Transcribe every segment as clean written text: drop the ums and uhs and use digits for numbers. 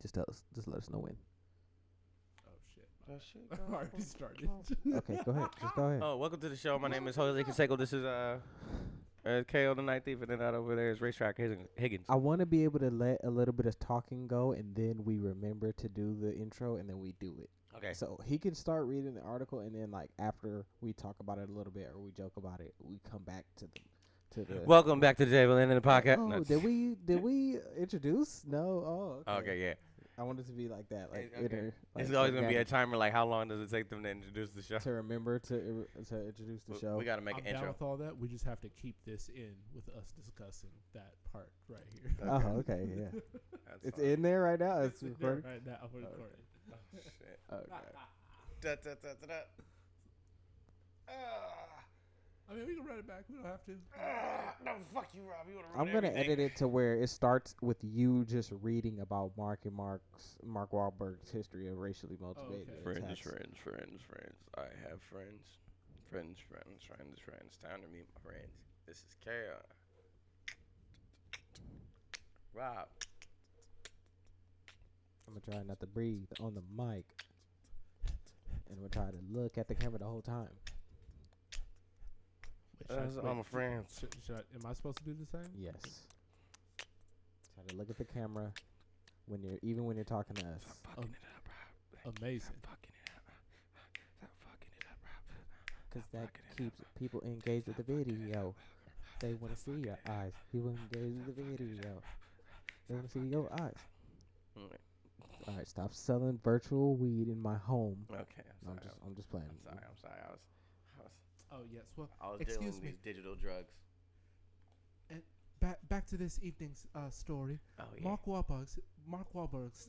Just tell us. Just let us know when. Oh shit! I already started. Okay, go ahead. Just go ahead. Oh, welcome to the show. My name is Jose Canseco. This is KO the Night Thief, and then that over there is Racetrack Higgins. I want to be able to let a little bit of talking go, and then we remember to do the intro, and then we do it. Okay. So he can start reading the article, and then like after we talk about it a little bit or we joke about it, we come back to the. Welcome back to the table end of the podcast. Oh, did we introduce? No. Oh. Okay, yeah. I want it to be like that. Like, Okay. It's always gonna be a timer. Like, how long does it take them to introduce the show? to remember to introduce the show. We gotta make I'm an down intro. with all that. We just have to keep this in with us discussing that part right here. Oh, okay, yeah. That's It's fine. in there right now. It's in there recording. right now. I'm recording. Oh, shit. Okay. Da, da, da, da, da. I mean, we can run it back. We don't have to. No, fuck you, Rob. You wanna I'm ruin gonna everything. edit it to where it starts with you just reading about Mark Wahlberg's history of racially motivated okay. attacks. Friends. I have friends. Friends. Time to meet my friends. This is Kara. Rob. I'm gonna try not to breathe on the mic, and we'll try to look at the camera the whole time. All my friends. Am I supposed to do the same? Yes. Try to look at the camera when you're talking to us. Stop fucking it up, Rob. Amazing. Stop fucking it up. Stop fucking it up, Rob. Because that keeps people engaged with the video. They want to see your eyes. People engaged with the video. They want to see your eyes. All right, stop selling virtual weed in my home. Okay, I'm just playing. I'm sorry. Oh yes. Well, I was excuse dealing with me. these digital drugs. And back to this evening's story. Oh yeah. Mark Wahlberg's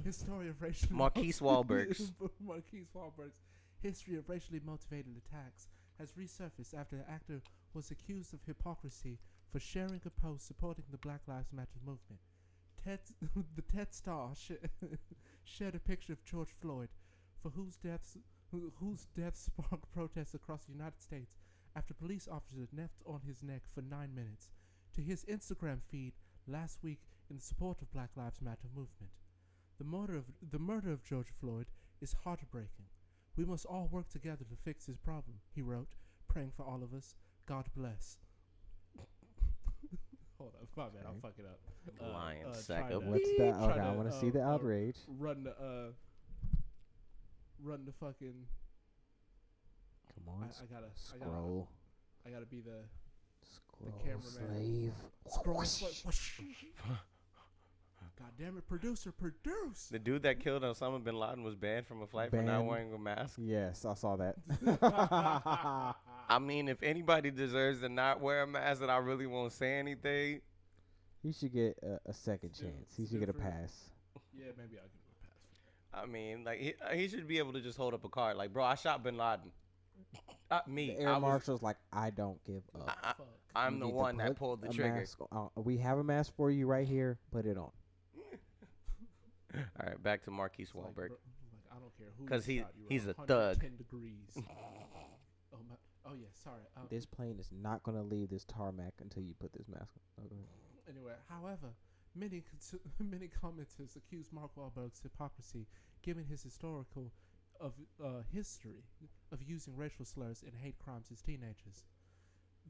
history of racial Marquise Wahlberg's. Marquise Wahlberg's history of racially motivated attacks has resurfaced after the actor was accused of hypocrisy for sharing a post supporting the Black Lives Matter movement. The TED star shared a picture of George Floyd, for whose death sparked protests across the United States after police officers knelt on his neck for 9 minutes, to his Instagram feed last week in support of Black Lives Matter movement. The murder of George Floyd is heartbreaking. We must all work together to fix this problem, he wrote, praying for all of us. God bless. Hold on, my bad, I'm fucking up. Lion sack of What's that? Okay, I want to see the outrage. Run the fucking. Come on, I gotta scroll. I gotta be the Scroll cameraman. slave. God damn it, producer, produce! The dude that killed Osama bin Laden was banned from a flight for not Banned. wearing a mask. Yes, I saw that. I mean, if anybody deserves to not wear a mask, then I really won't say anything. He should get a second chance. He should get a Different. pass. Yeah, maybe I'll give him a pass. I mean, like he should be able to just hold up a card, like, bro, I shot bin Laden. Me, The air marshal's like, I don't give up. Fuck. I'm You the need to one that put pulled the a trigger. mask we have a mask for you right here. Put it on. All right, back to Marquise It's like, Wahlberg. bro, like, I don't care who 'Cause you shot, you were he's a thug. 110 degrees. Oh yeah, sorry. This plane is not going to leave this tarmac until you put this mask on. Okay. Anyway, however, many commenters accuse Mark Wahlberg's hypocrisy, given his historical history of using racial slurs and hate crimes as teenagers.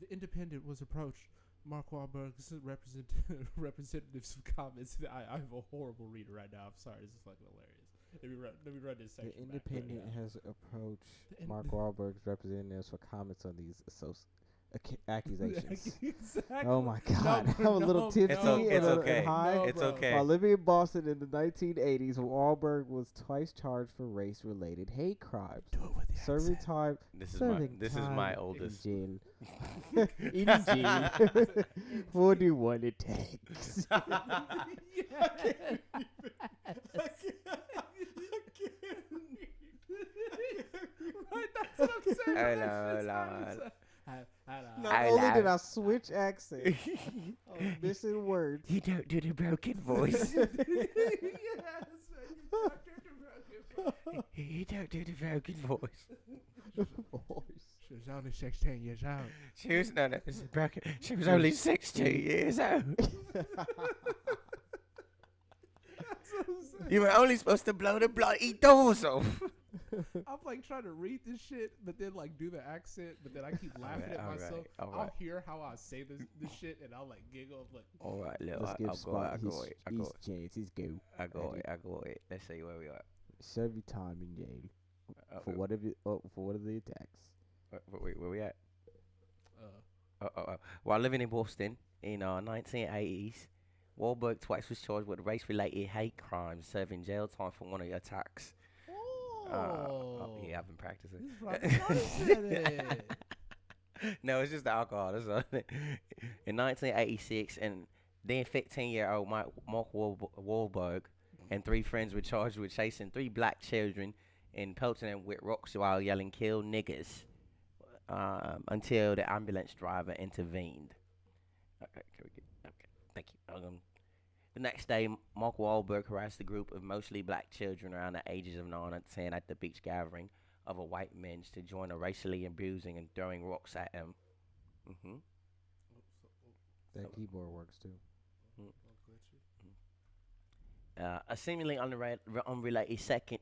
The Independent was approached Mark Wahlberg's representatives' comments. I have a horrible reader right now. I'm sorry, this is fucking hilarious. Let me run this section. The Independent back. has approached Mark Wahlberg's representatives for comments on these accusations. Exactly. Oh my God, No, I'm a little no, tipsy It's and it's a- okay. and high. No, It's bro. okay. While living in Boston in the 1980s, Wahlberg was twice charged for race-related hate crimes. Do it with the Serving accent. time. This is serving my time oldest. in jail. In jail. 41 it takes. Right, that's what I'm saying. Hello. Not only did I switch accents, I was missing words. You don't do the broken voice. You don't do the broken voice. She was only 16 years old. She was broken. She was only 16 years old. That's You were only supposed to blow the bloody doors off. I'm like trying to read this shit, but then like do the accent, but then I keep laughing at myself. I'll hear how I say this shit, and I'll like giggle. I'm like, all right, look, Let's give I'll Spot go it. his chance. His go. I got it. Let's see where we are. Serve your time in jail for what of the attacks. Wait, where we at? uh, While living in Boston in 1980s, Wahlberg twice was charged with race-related hate crimes, serving jail time for one of the attacks. Yeah, I've been practicing. No, it's just the alcohol. That's all. In 1986, and then 15-year-old Mark Wahlberg and 3 friends were charged with chasing 3 black children and pelting them with rocks while yelling "Kill niggers," until the ambulance driver intervened. Okay, thank you. The next day, Mark Wahlberg harassed a group of mostly black children around the ages of 9 and 10 at the beach gathering of a white men to join a racially abusing and throwing rocks at him. That keyboard works too. A seemingly unrelated second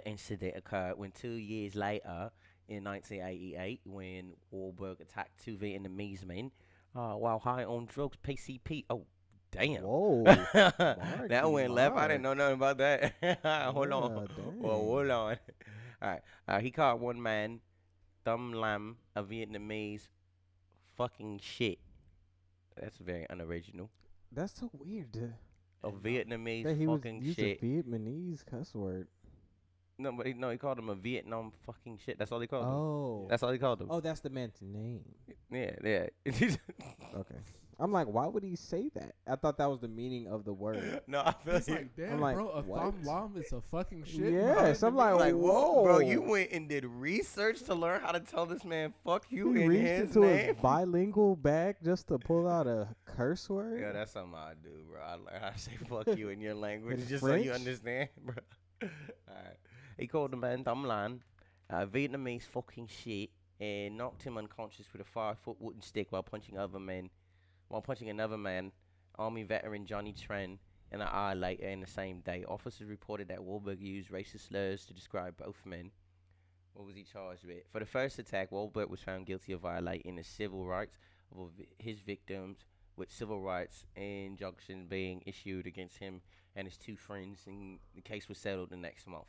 incident occurred when 2 years later, in 1988, when Wahlberg attacked 2 Vietnamese men while high on drugs, PCP. Oh, damn. Whoa. That went left. I didn't know nothing about that. Hold on. Dang. Well, hold on. All right. He caught one man, Thum Lam, a Vietnamese fucking shit. That's very unoriginal. That's so weird. A Vietnamese That he fucking was shit. a Vietnamese cuss word. No, but he called him a Vietnam fucking shit. That's all he called him. Oh. That's all he called him. Oh, that's the man's name. Yeah. Okay. I'm like, why would he say that? I thought that was the meaning of the word. No, I feel He's like, damn, I'm like, bro, a what? thumb lam is a fucking shit. Yes, I'm like, whoa, whoa. bro, you went and did research to learn how to tell this man "fuck you" He in reached his into name. his bilingual bag just to pull out a curse word. Yeah, that's something I do, bro. I learn how to say "fuck you" in your language In just so French? you understand, bro. All right. He called the man Thum Lan, Vietnamese fucking shit, and knocked him unconscious with a 5-foot wooden stick while punching another man, Army veteran Johnny Tran, in the eye later in the same day. Officers reported that Wahlberg used racist slurs to describe both men. What was he charged with? For the first attack, Wahlberg was found guilty of violating the civil rights of his victims, with civil rights injunctions being issued against him and his 2 friends, and the case was settled the next month.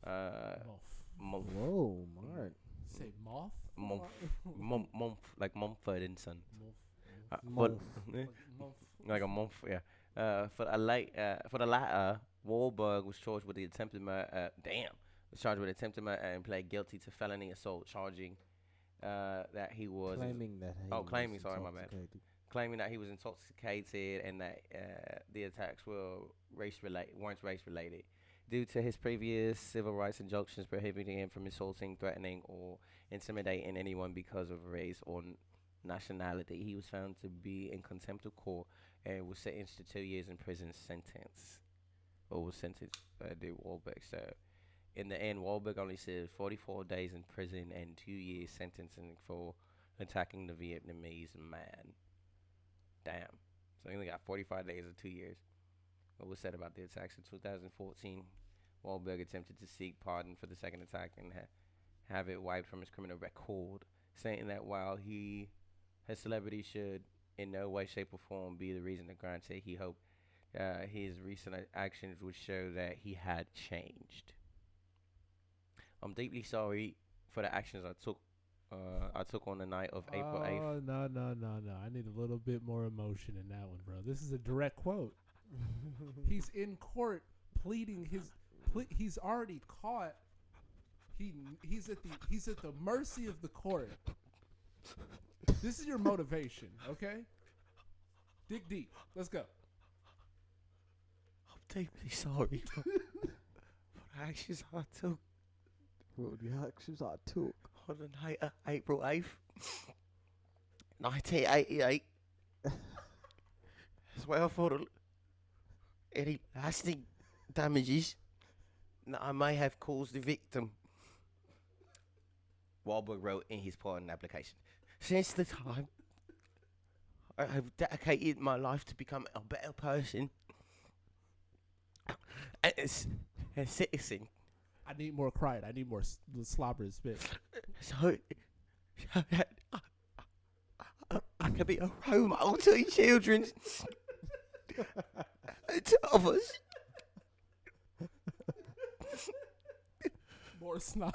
Month. Whoa, Mark. Say moth? Month, like Mumford and Son. Month. Like a month, yeah. For the latter, Wahlberg was charged with the attempted murder. Was charged with attempted murder and pled guilty to felony assault, charging that he was Claiming that he claiming. was Sorry, my bad. intoxicated. Claiming that he was intoxicated and that the attacks were weren't race related. Due to his previous civil rights injunctions prohibiting him from insulting, threatening, or intimidating anyone because of race or nationality, he was found to be in contempt of court and was sentenced to 2 years in prison was sentenced to Wahlberg. So, in the end, Wahlberg only served 44 days in prison and 2 years sentencing for attacking the Vietnamese man. Damn. So he only got 45 days or 2 years. What was said about the attacks in 2014? Wahlberg attempted to seek pardon for the second attack and have it wiped from his criminal record, saying that while his celebrity should in no way, shape, or form be the reason to grant it, he hoped his recent actions would show that he had changed. I'm deeply sorry for the actions I took on the night of April 8th. Oh, no. I need a little bit more emotion in that one, bro. This is a direct quote. He's in court pleading he's already caught. He's at the mercy of the court. This is your motivation, okay? Dig deep. Let's go. I'm deeply sorry for the actions I took Well, the actions I took. on the night of April 8th, 1988. As well for any lasting damages that I may have caused the victim. Wahlberg wrote in his pardon application. Since the time I have dedicated my life to become a better person, a citizen. I need more crying. I need more slobber and spit. So that I can be a role model to the children and to others. More snot.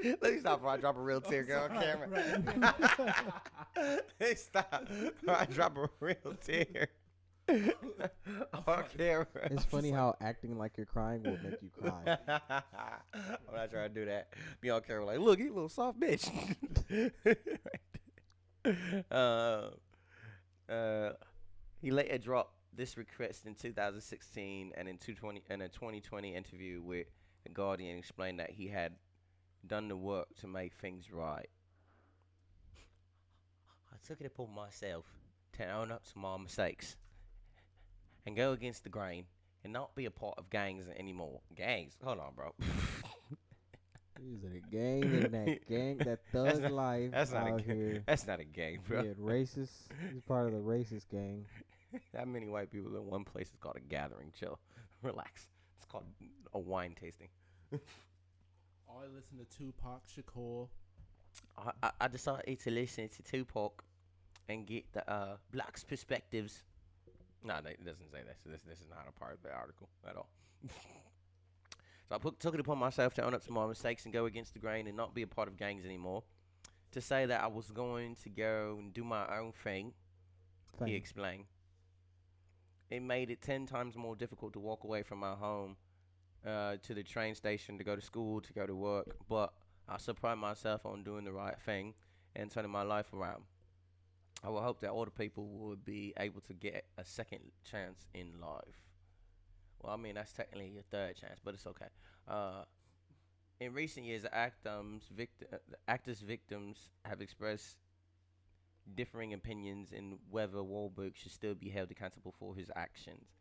Let me stop before I drop a real tear, girl, on camera. Hey, stop before I drop a real tear. On camera. It's funny how acting like you're crying will make you cry. I'm not trying to do that. Be on camera like, look, you little soft bitch. He later dropped this request in 2016 and in a 2020 interview with The Guardian explained that he had done the work to make things right. I took it upon myself to own up to my mistakes and go against the grain and not be a part of gangs anymore. Gangs? Hold on, bro. He's in a gang, in that gang, that thug life That's not out a gang. here. That's not a gang, bro. Yeah, racist. He's part of the racist gang. That many white people in one place is called a gathering. Chill. Relax. It's called a wine tasting. I listen to Tupac Shakur. I decided to listen to Tupac and get the blacks' perspectives. No, it doesn't say that. So this is not a part of the article at all. So I took it upon myself to own up to my mistakes and go against the grain and not be a part of gangs anymore. To say that I was going to go and do my own thing, he explained. It made it 10 times more difficult to walk away from my home to the train station to go to school, to go to work. But I still pride myself on doing the right thing and turning my life around. I will hope that all the people will be able to get a second chance in life. Well, I mean, that's technically your third chance, but it's okay. In recent years, the actors' victims have expressed differing opinions in whether Wahlberg should still be held accountable for his actions.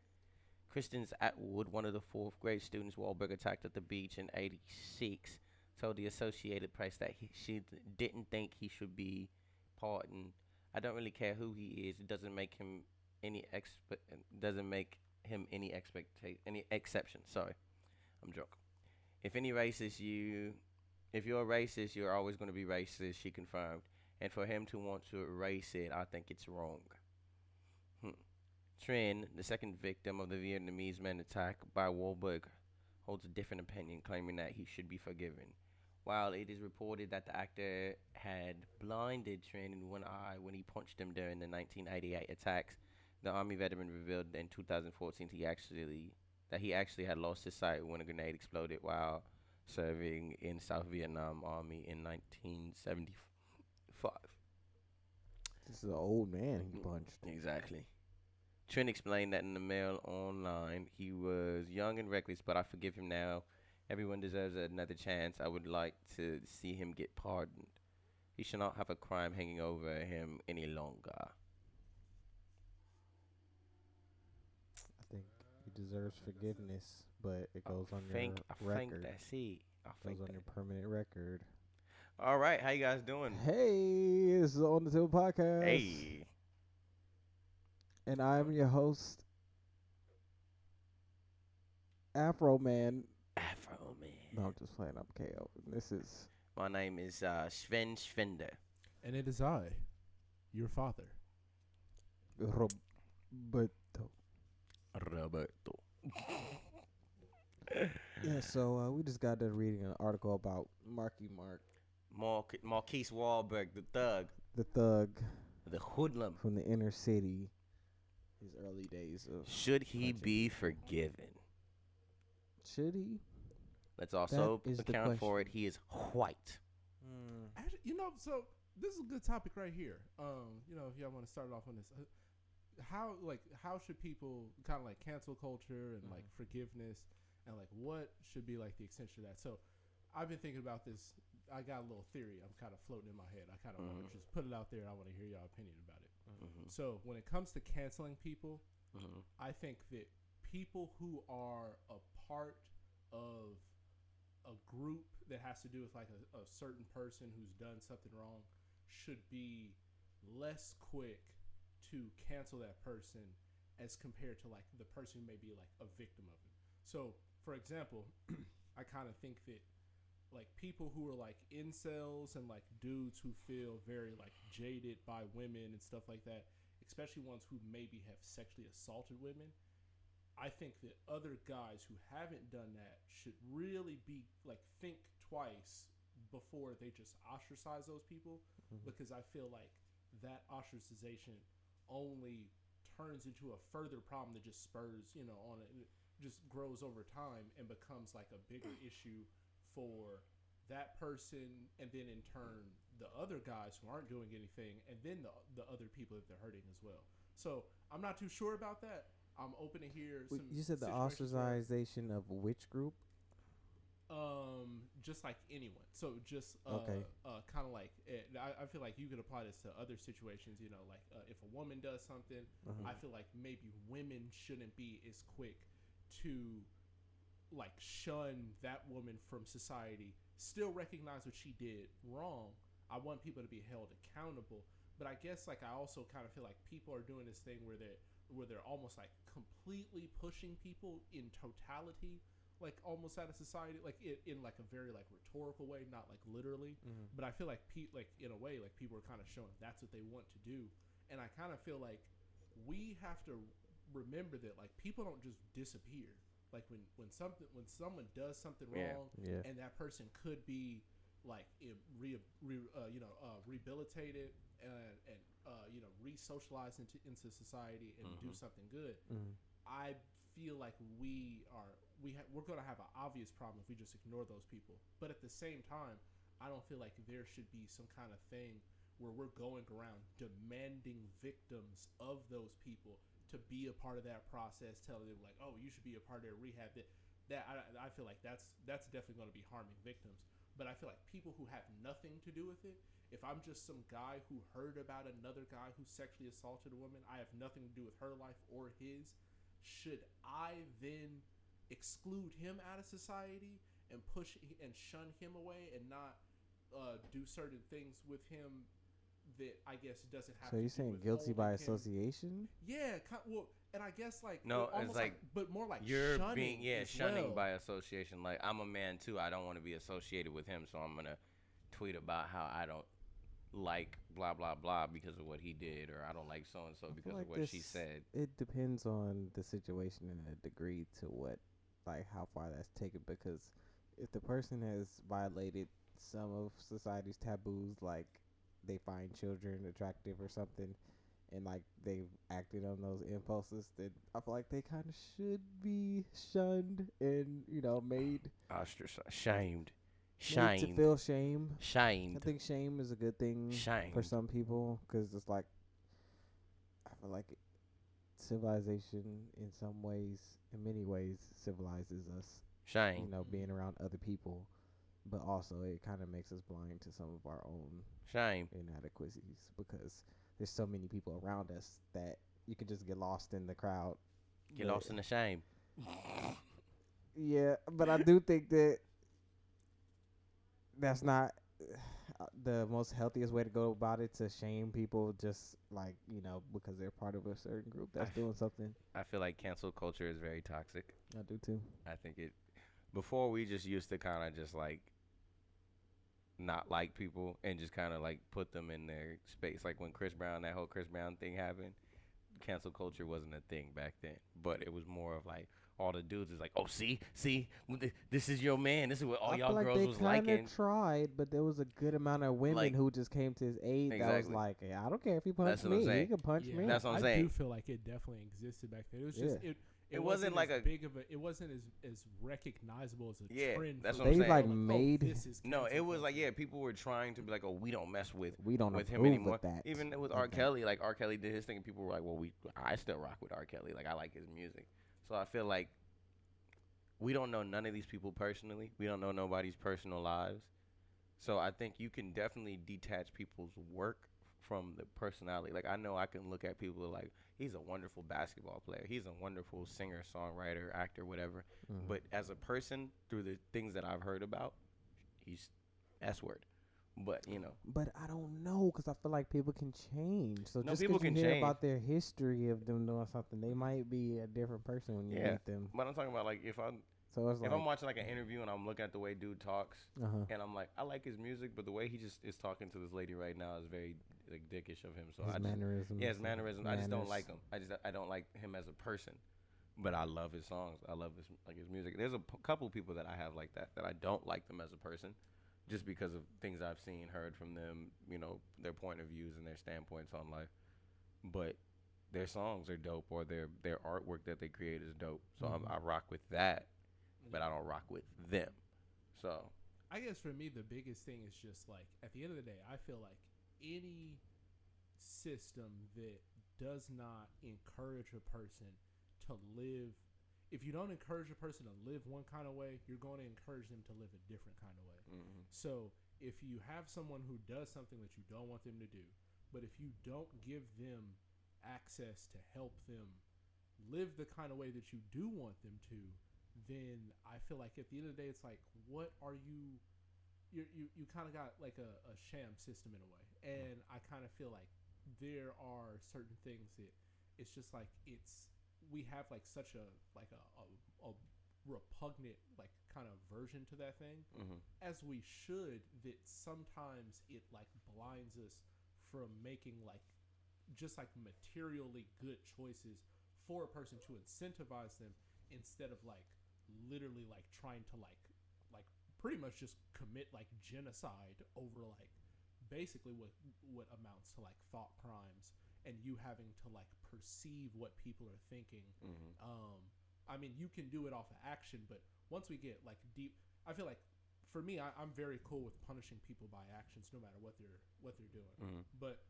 Kristen Atwood, one of the fourth grade students Wahlberg attacked at the beach in '86, told the Associated Press that she didn't think he should be pardoned. I don't really care who he is. It doesn't make him any any exception. Sorry, I'm drunk. If you're a racist, you're always going to be racist. She confirmed. And for him to want to erase it, I think it's wrong. Trin, the second victim of the Vietnamese man attack by Wahlberg, holds a different opinion, claiming that he should be forgiven. While it is reported that the actor had blinded Trin in one eye when he punched him during the 1988 attacks, the Army veteran revealed in 2014 he actually had lost his sight when a grenade exploded while serving in South Vietnam Army in 1975. This is an old man he punched. Exactly. Trin explained that in the mail online, he was young and reckless, but I forgive him now. Everyone deserves another chance. I would like to see him get pardoned. He should not have a crime hanging over him any longer. I think he deserves forgiveness, but it goes on your I record. think that's it. Goes on your permanent record. All right, how you guys doing? Hey, this is On the Table Podcast. Hey. And I'm your host, Afro Man. Afro Man. No, I'm just playing. I'm KO. This is... My name is Sven Schwender. And it is I, your father. Roberto. Yeah, so we just got done reading an article about Marky Mark. Marquise Wahlberg, the thug. The thug. The hoodlum. From the inner city. His early days of... Should he be forgiven? Should he? Let's also That is the account for it. question. He is white. Actually, so this is a good topic right here. If y'all want to start off on this, how should people kind of like cancel culture and like forgiveness and like what should be like the extension of that? So I've been thinking about this. I got a little theory I'm kind of floating in my head. I kind of want to just put it out there. I want to hear y'all opinion about it. So when it comes to canceling people, I think that people who are a part of a group that has to do with like a certain person who's done something wrong should be less quick to cancel that person as compared to like the person who may be like a victim of it. So, for example, I kind of think that like people who are like incels and like dudes who feel very like jaded by women and stuff like that, especially ones who maybe have sexually assaulted women, I think that other guys who haven't done that should really be like think twice before they just ostracize those people, because I feel like that ostracization only turns into a further problem that just spurs, on it just grows over time and becomes like a bigger issue for that person, and then in turn the other guys who aren't doing anything, and then the other people that they're hurting as well. So I'm not too sure about that. I'm open to hear some. You said the Situations ostracization of which group? just like anyone. So just Okay. kind of like I feel like you could apply this to other situations. Like if a woman does something, I feel like maybe women shouldn't be as quick to like shun that woman from society. Still recognize what she did wrong. I want people to be held accountable, but I guess like I also kind of feel like people are doing this thing where they're almost like completely pushing people in totality, like almost out of society, like in like a very like rhetorical way, not like literally. But I feel like like in a way, like people are kind of showing that's what they want to do, and I kind of feel like we have to remember that like people don't just disappear. Like when someone does something wrong, and that person could be like rehabilitated and re-socialized into society and do something good. I feel like we're going to have an obvious problem if we just ignore those people. But at the same time, I don't feel like there should be some kind of thing where we're going around demanding victims of those people to be a part of that process, telling them like, oh, you should be a part of their rehab. I feel like that's definitely going to be harming victims. But I feel like people who have nothing to do with it, if I'm just some guy who heard about another guy who sexually assaulted a woman, I have nothing to do with her life or his. Should I then exclude him out of society and push and shun him away and not do certain things with him that I guess doesn't have So to you're do saying with guilty by holding him. association? Yeah, well, and I guess like No, almost it's like but more like you're shunning being as shunning well. by association. Like I'm a man too. I don't want to be associated with him, so I'm gonna tweet about how I don't like blah blah blah because of what he did, or I don't like so and so I feel because of like what she said. it depends on the situation and the degree to what, like how far that's taken. Because if the person has violated some of society's taboos, like they find children attractive or something, and like they've acted on those impulses, then I feel like they kind of should be shunned and made Ostracized, shamed, made to shamed, feel shame. I shamed, think shame is a good thing for shamed, some people because it's like I feel like civilization in some ways, in many ways, civilizes us. shamed, Being around other people, but also it kind of makes us blind to some of our own shamed. inadequacies because there's so many people around us that you could just get lost in the crowd. Get But lost in the shame. yeah, but I do think that that's not the most healthiest way to go about it, to shame people just like because they're part of a certain group that's doing something. I feel like cancel culture is very toxic. I do too. I think it. Before we just used to kind of just like not like people and just kind of like put them in their space. Like when that whole Chris Brown thing happened, cancel culture wasn't a thing back then. But it was more of like all the dudes is like, oh, see, this is your man. This is what all I y'all feel like girls they was kind liking. of tried, but there was a good amount of women Like, who just came to his aid. That was exactly. like, hey, I don't care if he That's punched what I'm me. He saying. can punch me. That's what I'm I saying. do feel like it definitely existed back then. It was just Yeah. it wasn't like as a big of a. It wasn't as recognizable as a Yeah, trend. that's for what I'm They saying. like oh, made. this is No, cancel it was like, culture. yeah, people were trying to be like, oh, we don't mess with We don't him approve anymore. of that. Even with of R. that. Kelly, like R. Kelly did his thing, and people were like, well, I still rock with R. Kelly. Like I like his music. So I feel like we don't know none of these people personally. We don't know nobody's personal lives. So I think you can definitely detach people's work from the personality. Like I know I can look at people like he's a wonderful basketball player. He's a wonderful singer, songwriter, actor, whatever. Mhm. But as a person, through the things that I've heard about, He's S word. But But I don't know because I feel like people can change. So no, just people because you can hear change. about their history of them doing something, they might be a different person when you Yeah, meet them. but I'm talking about like So it's if like, I'm watching like an interview and I'm looking at the way dude talks, uh huh, and I'm like, I like his music, but the way he just is talking to this lady right now is very like dickish of him. So his I just mannerisms, yeah, his mannerisms. I just don't manners. like him. I don't like him as a person. But I love his songs. I love his music. There's a couple people that I have like that I don't like them as a person, just because of things I've seen, heard from them. Their point of views and their standpoints on life. But their songs are dope, or their artwork that they create is dope. So Mm-hmm. I rock with that, but I Yeah. don't rock with them. So I guess for me, the biggest thing is just like at the end of the day, I feel like any system that does not encourage a person to live, if you don't encourage a person to live one kind of way, you're going to encourage them to live a different kind of way. mm-hmm. So if you have someone who does something that you don't want them to do, but if you don't give them access to help them live the kind of way that you do want them to, then I feel like at the end of the day, it's like, what are you? You kind of got like a sham system in a way, and I kind of feel like there are certain things that it's just like we have like such a repugnant like kind of version to that thing Mm-hmm. as we should, that sometimes it like blinds us from making like just like materially good choices for a person to incentivize them, instead of like literally like trying to like pretty much just commit like genocide over like basically what amounts to like thought crimes, and you having to like perceive what people are thinking. Mm-hmm. I mean, you can do it off of action, but once we get like deep, I feel like for me, I'm very cool with punishing people by actions, no matter what they're doing. Mm-hmm. But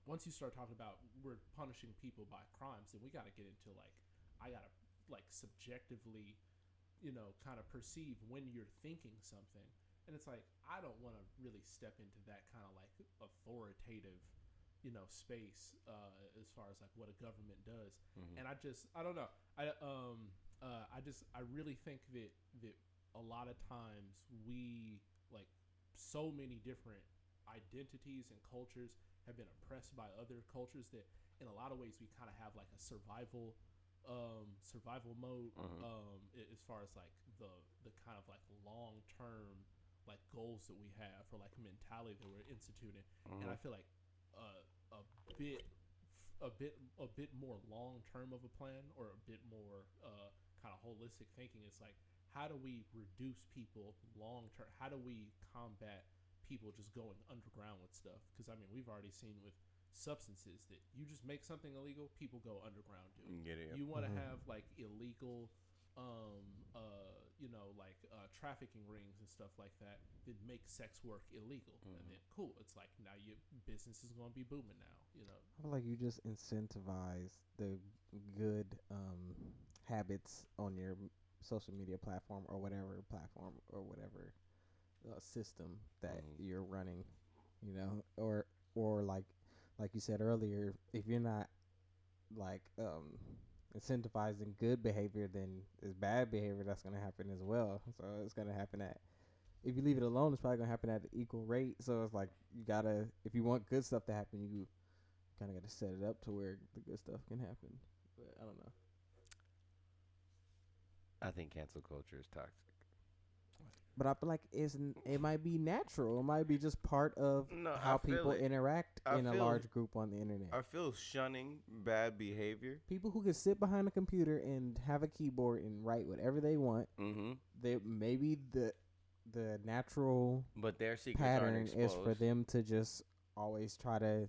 once you start talking about we're punishing people by crimes, then we got to get into like I gotta like subjectively, kind of perceive when you're thinking something, and it's like I don't want to really step into that kind of like authoritative, space as far as like what a government does. Mm-hmm. And I don't know. I really think that a lot of times we like so many different identities and cultures have been oppressed by other cultures that in a lot of ways we kind of have like a survival mode, Mm-hmm. as far as like the kind of like long term like goals that we have, or like mentality that we're instituting. And I Mm-hmm. feel like a bit a bit more long term of a plan, or a bit more kind of holistic thinking. It's like, how do we reduce people long term? How do we combat people just going underground with stuff? Because I mean, we've already seen with substances that you just make something illegal, people go underground do it. Get it. You want to Mhm. have like illegal, like trafficking rings and stuff like that that make sex work illegal, and then cool, it's like now your business is going to be booming now. I feel like you just incentivize the good habits on your social media platform or whatever platform or whatever system that Mm-hmm. you're running, or like you said earlier, if you're not like incentivizing good behavior, then it's bad behavior that's gonna happen as well. So it's gonna happen at, if you leave it alone, it's probably gonna happen at an equal rate. So it's like you gotta, if you want good stuff to happen, you kind of gotta set it up to where the good stuff can happen. But I don't know. I think cancel culture is toxic. But I feel like it might be natural. It might be just part of No, I how feel people it. interact I in a feel large group on the internet. I feel shunning bad behavior. People who can sit behind a computer and have a keyboard and write whatever they want, Mm-hmm. they maybe the natural But their secrets aren't pattern is for exposed. them to just always try to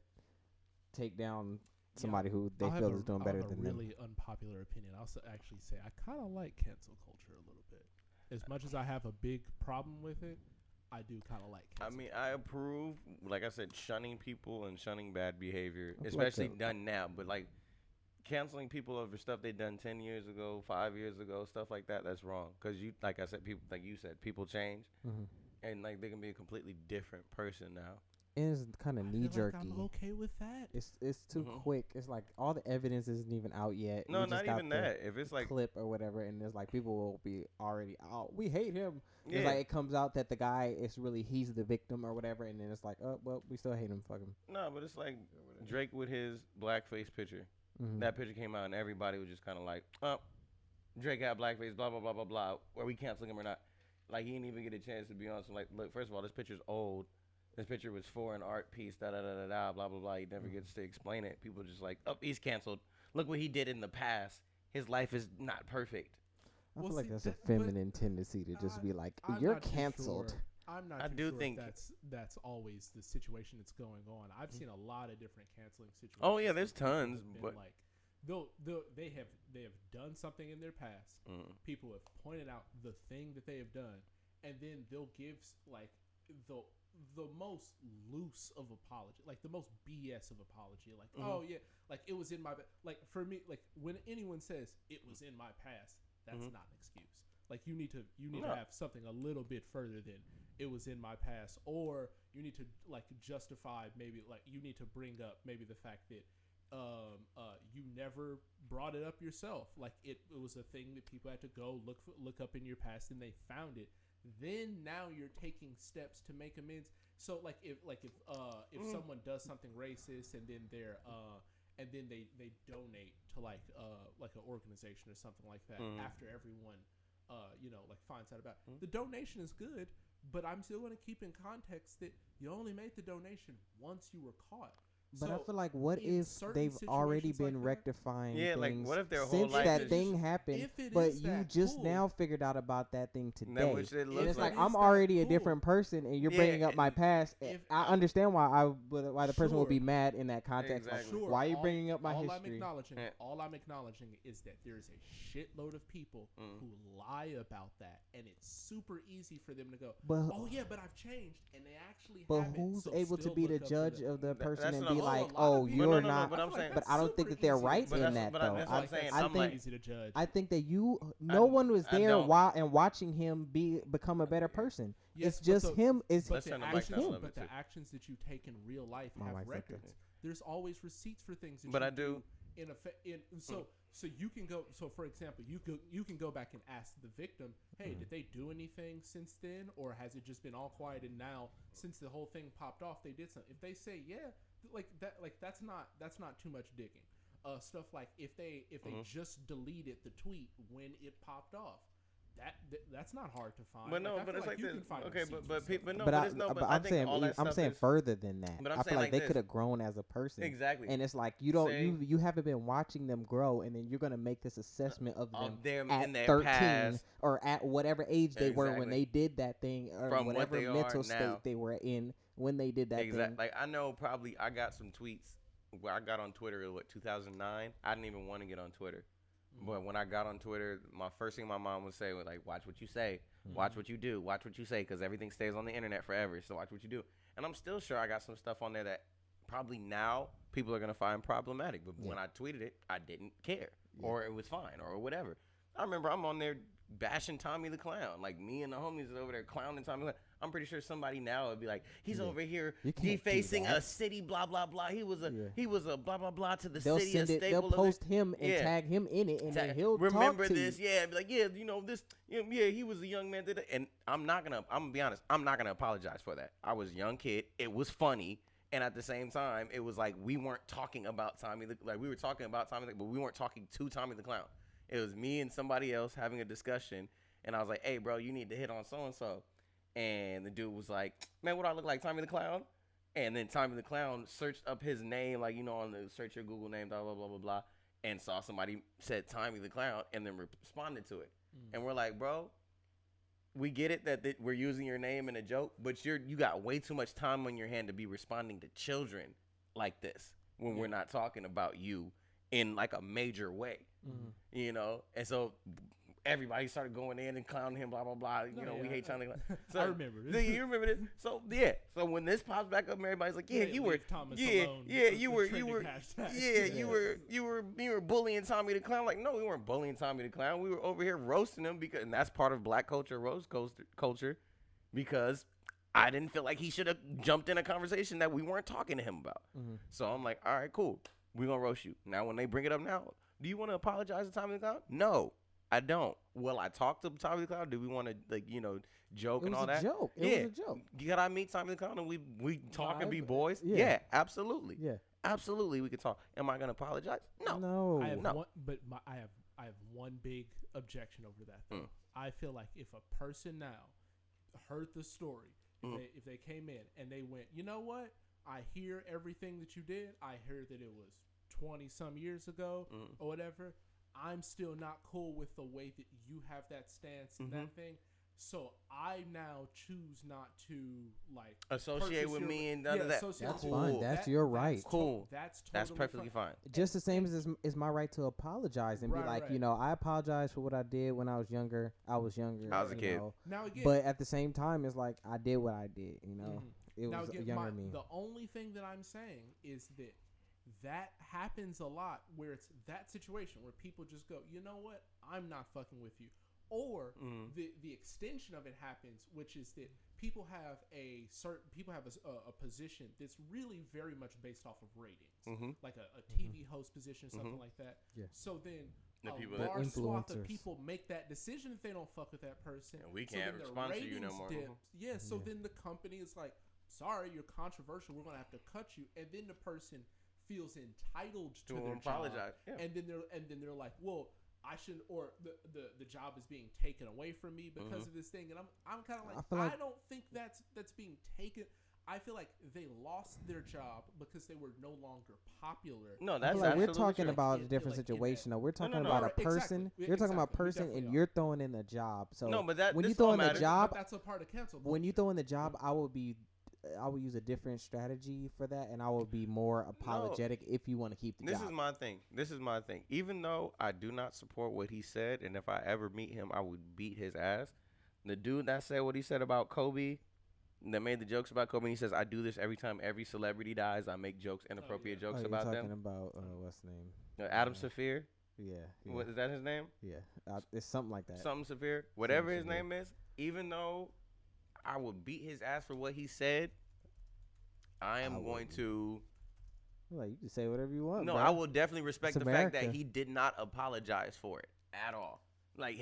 take down Yeah, somebody who they feel is doing better I'll have than a them. really unpopular opinion. I'll actually say I kind of like cancel culture a little bit. As much as I have a big problem with it, I do kind of like I cancel mean, culture. I approve, like I said, shunning people and shunning bad behavior, I feel like especially that- done now. But like canceling people over stuff they done 10 years ago, 5 years ago, stuff like that, that's wrong. Cause you, like you said, people change, Mhm. and like they can be a completely different person now. And it's kind of I knee feel like jerky. I'm okay with that. It's too quick. It's like all the evidence isn't even out yet. No, We just not got even the that. If it's like, clip or whatever, and it's like people will be already out. We hate him. yeah, It's like it comes out that the guy is really he's the victim or whatever, and then it's like, oh well, we still hate him. Fuck him. no, but it's like Drake with his blackface picture. Mm-hmm. That picture came out and everybody was just kind of like, oh, Drake got blackface, blah blah blah blah blah. Are we canceling him or not? Like he didn't even get a chance to be on. So like, look, first of all, this picture's old. This picture was for an art piece, da da da da da, blah blah blah. He never gets to explain it. People just like, oh, he's canceled. Look what he did in the past. His life is not perfect. I Well, feel like see, that's that- a feminine tendency to just be like, I'm you're not too canceled. sure. I'm not I too do sure think- that's always the situation that's going on. I've seen a lot of different canceling situations. Oh yeah, there's where people tons, have been but like they have done something in their past. People have pointed out the thing that they have done, and then they'll give like the most loose of apology, like the most BS of apology, like oh yeah, like it was in my like for me, like when anyone says it was in my past, that's not an excuse. Like you need to have something a little bit further than it was in my past, or you need to like justify maybe like you need to bring up maybe the fact that you never brought it up yourself. Like it was a thing that people had to go look up in your past and they found it. Then now you're taking steps to make amends. So like if someone does something racist and then they donate to like an organization or something like that after everyone like finds out about it. The donation is good, but I'm still going to keep in context that you only made the donation once you were caught. But I So feel like, what in if certain they've already situations like been that- rectifying Yeah, like, things what if their whole since life that is- thing happened, If it but is you that just cool, now figured out about that thing today? That which it And looks it's like, it I'm is that already a cool. different person, and you're Yeah, bringing up my past. if I I- understand why the person would be Sure. mad in that context. Like, Exactly. Sure, why are you all- bringing up my all history? Yeah. All I'm acknowledging is that there's a shitload of people who lie about that, and it's super easy for them to go, But "Oh yeah, but I've changed," and they actually but haven't. who's So able to still be the look up to judge them. of the person that's and what be I'm- like, a lot of oh, people- you're no, no, not? but I'm I feel saying- like But I don't think that they're super right easy. But in that's- that but I- though. that's I what feel I'm like saying. that's I I'm super like- easy to judge. I think that no I- one was I there don't- and watching him become a better person. Yes, It's but just the- him. It's But Let's the turn the mics actions, down a little but bit, the too. actions that you take in real life My have mic's like records. this. There's always receipts for things that But you I do- in so you can go. So for example, you can go back and ask the victim, hey, did they do anything since then, or has it just been all quiet? And now, since the whole thing popped off, they did something. If they say yeah, that's not too much digging. Stuff like if they just deleted the tweet when it popped off, that's not hard to find. But no, I but feel it's like you this. can find Okay, receipts but and people, stuff. no, but but it's no, but I I'm think saying all that I'm stuff saying is further than that. But I'm I saying feel like like they this. could have grown as a person. exactly. And it's like you don't Say- you haven't been watching them grow, and then you're gonna make this assessment of Of them them at in their 13 past. or at whatever age they were when Exactly. they did that thing, or From what whatever they are mental state now. they were in when they did that Exactly. thing. Like I know probably I got some tweets where I got on Twitter in 2009. I didn't even want to get on Twitter. But when I got on Twitter, my first thing my mom would say was like, watch what you say, watch what you do, watch what you say, because everything stays on the internet forever. So watch what you do. And I'm still sure I got some stuff on there that probably now people are going to find problematic. But when I tweeted it, I didn't care or it was fine or whatever. I remember I'm on there bashing Tommy the Clown. Like me and the homies is over there clowning Tommy the Clown. I'm pretty sure somebody now would be like, he's over here You can't do defacing that. a city, blah, blah, blah. He was a blah, blah, blah to the They'll city. send a it. staple They'll of it. post him and Yeah. tag him in it, and then he'll remember talk to this, you. yeah, be like, yeah, this, yeah, he was a young man, did it, and I'm gonna be honest, I'm not gonna apologize for that. I was a young kid, it was funny, and at the same time, it was like we weren't talking about we were talking about Tommy, but we weren't talking to Tommy the Clown. It was me and somebody else having a discussion, and I was like, hey, bro, you need to hit on so and so, and the dude was like, man, what do I look like, Tommy the Clown? And then Tommy the Clown searched up his name, like, on the search your Google name, blah, blah, blah, blah, blah, and saw somebody said Tommy the Clown and then responded to it. And we're like, bro, we get it that we're using your name in a joke, but you got way too much time on your hand to be responding to children like this when we're not talking about you in like a major way, And so everybody started going in and clowning him, blah, blah, blah. We hate Tommy the Clown. So, I remember this. You remember this? So yeah. So when this pops back up, everybody's like, "Yeah, Leave you were, Thomas yeah, alone yeah, was you the were, trending hashtag. yeah, you were bullying Tommy the Clown." Like, no, we weren't bullying Tommy the Clown. We were over here roasting him and that's part of black culture, roast culture, because I didn't feel like he should have jumped in a conversation that we weren't talking to him about. Mhm. So I'm like, all right, cool. We're going to roast you. Now, when they bring it up now, do you want to apologize to Tommy the Clown? No, I don't. Will I talk to Tommy the Clown? Do we want to, like, joke It and was all a that? joke. Yeah. It was a joke. Could I meet Tommy the Clown and we talk and be Vibe? boys? Yeah. Yeah, absolutely. Yeah. Absolutely, we could talk. Am I going to apologize? No. No. I have No. one, but I have one big objection over that. Though. I feel like if a person now heard the story, if they came in and they went, you know what? I hear everything that you did. I heard that it was 20 some years ago or whatever. I'm still not cool with the way that you have that stance and that thing. So I now choose not to like associate with me and none of that. That's Cool. fine. That's your right. Cool. That's totally That's perfectly fine. Just the same as it's my right to apologize and be Right, like, right. I apologize for what I did when I was younger. I was younger. I was a kid. Now again, But at the same time, it's like I did what I did. It now was a again, younger me. the only thing that I'm saying is that happens a lot where it's that situation where people just go, you know what, I'm not fucking with you. Or the extension of it happens, which is that people have a position that's really very much based off of ratings, like a TV host position, something like that. Yeah. So then The a people that- large swath of influencers. people make that decision if they don't fuck with that person. And we So can't then their sponsor you no ratings more. dip. Yeah, so then the company is like, sorry, you're controversial. We're going to have to cut you. And then the person feels entitled to their apologize. job. Yeah. And then they're like, well, I shouldn't, or the job is being taken away from me because of this thing. And I'm kind of like, I don't think that's being taken. I feel like they lost their job because they were no longer popular. No, I that's feel like we're absolutely talking true. about a In- different like in situation. that- though. We're talking no. about a Exactly. person. Yeah, You're talking about exactly. We person, definitely and are. you're throwing in the job. So No, but that when you this throw all in the matters. job, But that's a part of cancel when you culture. throw in the job, I will use a different strategy for that, and I will be more apologetic if you want to keep the This job. is my thing. Even though I do not support what he said, and if I ever meet him, I would beat his ass. The dude that said what he said about Kobe, that made the jokes about Kobe, and he says, I do this every time every celebrity dies. I make jokes, inappropriate jokes you're about talking them. about what's the name? Adam Safir, Yeah. what is that his name? Yeah. It's something like that. Something Safir, whatever his Safir. name is. Even though I would beat his ass for what he said, I am going wouldn't. to. Like, you can say whatever you want. No, bro. I will definitely respect It's the fact that America. he did not apologize for it at all. Like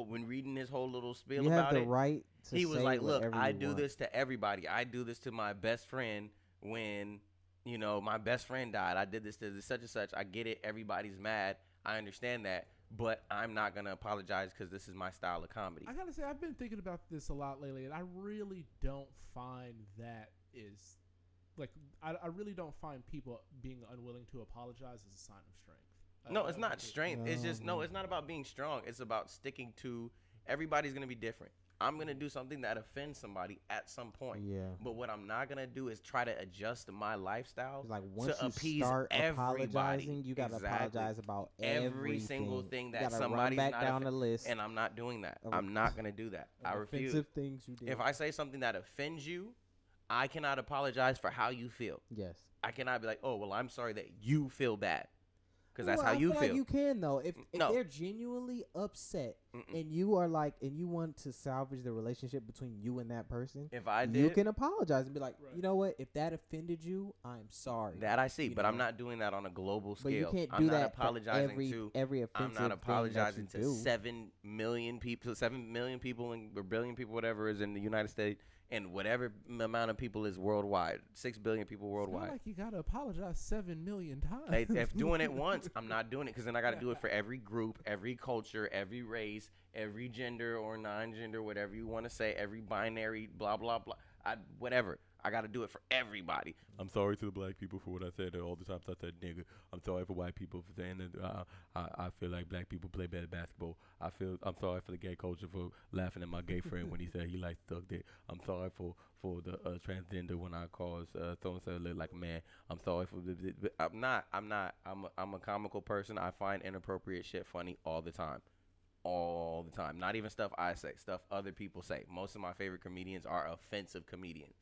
when reading his whole little spiel You have about the it, right to he was say like, "Look, whatever I you do want. this to everybody. I do this to my best friend when my best friend died. I did this to such and such. I get it. Everybody's mad. I understand that, but I'm not gonna apologize because this is my style of comedy." I gotta say, I've been thinking about this a lot lately, and I really don't find that is like I really don't find people being unwilling to apologize as a sign of strength. No, it's I not think strength. It's just it's not about being strong. It's about sticking to. Everybody's gonna be different. I'm gonna do something that offends somebody at some point. Yeah. But what I'm not gonna do is try to adjust my lifestyle It's like once to you appease start everybody. apologizing, you gotta Exactly. apologize about Every single thing You that gotta somebody's run back not down offe- the list. And I'm not doing that. of- I'm not gonna do that. I of refuse. offensive things you did. If I say something that offends you, I cannot apologize for how you feel. yes. I cannot be like, oh well, I'm sorry that you feel bad, because that's Well, how I you feel. feel. Like you can though. If No. they're genuinely upset Mm-mm. and you are like, and you want to salvage the relationship between you and that person, If I you did can apologize and be like, Right. you know what? If that offended you, I'm sorry. that, I see, You but I'm know. not doing that on a global But you scale. can't I'm do not that apologizing for to. every I'm offensive not apologizing thing that to you do. 7 million people, 7 million people, or billion people, whatever is in the United States, and whatever amount of people is worldwide. 6 billion people It's not worldwide. like you gotta apologize 7 million times. If doing it once, I'm not doing it because then I got to do it for every group, every culture, every race, every gender or non-gender, whatever you want to say, every binary, blah blah blah. Whatever. I got to do it for everybody. I'm sorry to the black people for what I said all the times I said nigga. I'm sorry for white people for saying that I feel like black people play better basketball. I'm sorry for the gay culture for laughing at my gay friend when he said he likes to suck dick. I'm sorry for the transgender when I call so-and-so look like a man. I'm sorry for I'm not. I'm a comical person. I find inappropriate shit funny all the time. All the time. Not even stuff I say, stuff other people say. Most of my favorite comedians are offensive comedians.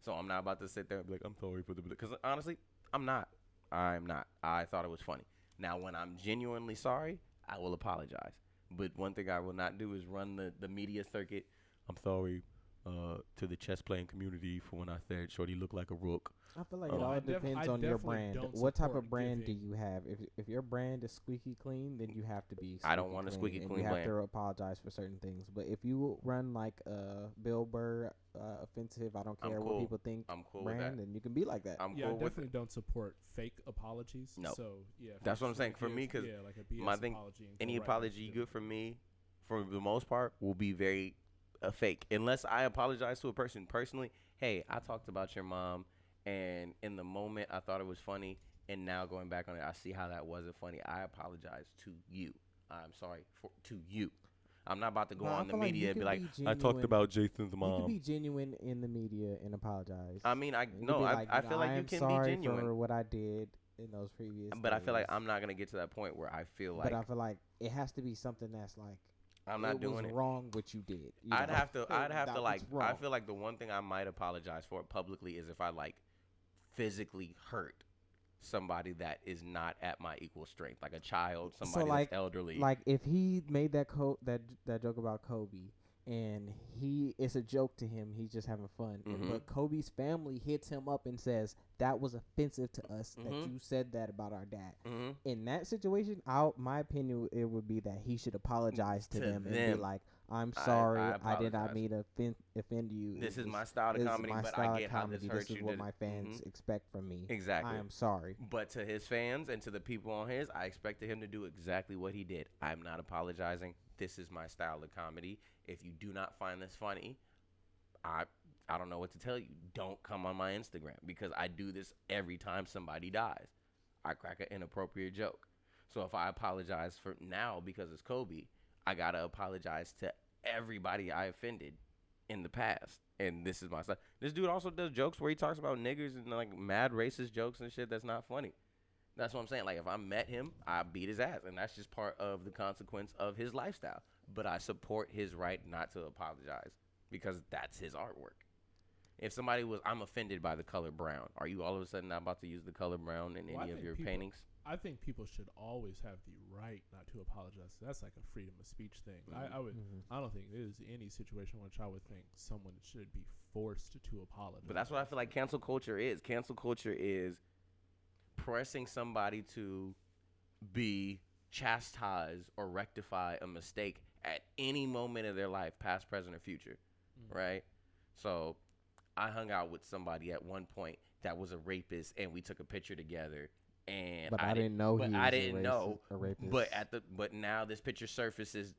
So I'm not about to sit there and be like, I'm sorry for the... Because honestly, I'm not. I'm not. I thought it was funny. Now, when I'm genuinely sorry, I will apologize. But one thing I will not do is run the media circuit. I'm sorry to the chess playing community for when I said Shorty looked like a rook. I feel like it Well, all I depends on your brand. don't What type support of brand do giving- you have? If your brand is squeaky clean, then you have to be. I don't want a squeaky and clean you have brand. to apologize for certain things. But if you run like Bill Burr, offensive, I don't I'm care what cool. people think. I'm cool brand, with that. then you can be like that. I'm Yeah, cool I with definitely don't support fake apologies. No. So yeah, if That's you what I'm just saying. wanna For me, give- 'cause yeah, like a BS my thing- apology and any go right back apology to you doing get from me, for the most part, will be very fake. Unless I apologize to a person personally. Hey, I talked about your mom, and in the moment I thought it was funny, and now going back on it, I see how that wasn't funny. I apologize to you. I'm sorry to you. I'm not about to go Well, I on the feel like media you and be can like, be I talked genuine. about Jason's You mom. can be genuine in the media and apologize. I mean, You can be like, I feel like you am can be sorry genuine, for what I did in those previous. but I feel like days. I'm not gonna get to that point where I feel like But I feel like it has to be something that's like I'm not it doing was it. wrong what you did. You I'd know? have to That was like, I wrong. feel like the one thing I might apologize for publicly is if I like physically hurt somebody that is not at my equal strength, like a child, somebody like- that's elderly. Like if he made that that joke about Kobe, and it's a joke to him, he's just having fun. Mhm. But Kobe's family hits him up and says that was offensive to us that Mhm. you said that about our dad. Mhm. In that situation, my opinion, it would be that he should apologize to To them and them. be like, "I'm I sorry, I did not apologize. mean to offend you. This It is was- my style of this is comedy, my but style I of get how this comedy. hurts This is you. what my fans expect from me. Exactly. I am sorry." But to his fans and to the people on his, I expected him to do exactly what he did. I'm not apologizing. This is my style of comedy. If you do not find this funny, I don't know what to tell you. Don't come on my Instagram because I do this every time somebody dies. I crack an inappropriate joke. So if I apologize for now because it's Kobe, I got to apologize to everybody I offended in the past. And this is my style. This dude also does jokes where he talks about niggers and like mad racist jokes and shit that's not funny. That's what I'm saying. Like, if I met him, I beat his ass. And that's just part of the consequence of his lifestyle. But I support his right not to apologize because that's his artwork. If somebody I'm offended by the color brown, are you all of a sudden not about to use the color brown in Well, I any of think your people- paintings? I think people should always have the right not to apologize. That's like a freedom of speech thing. I would. Mhm. I don't think there's any situation in which I would think someone should be forced to apologize. But that's what I feel like cancel culture is. Cancel culture is pressing somebody to be chastised or rectify a mistake at any moment of their life, past, present, or future, right? So I hung out with somebody at one point that was a rapist, and we took a picture together. And But I didn't know he was a rapist. But now this picture surfaces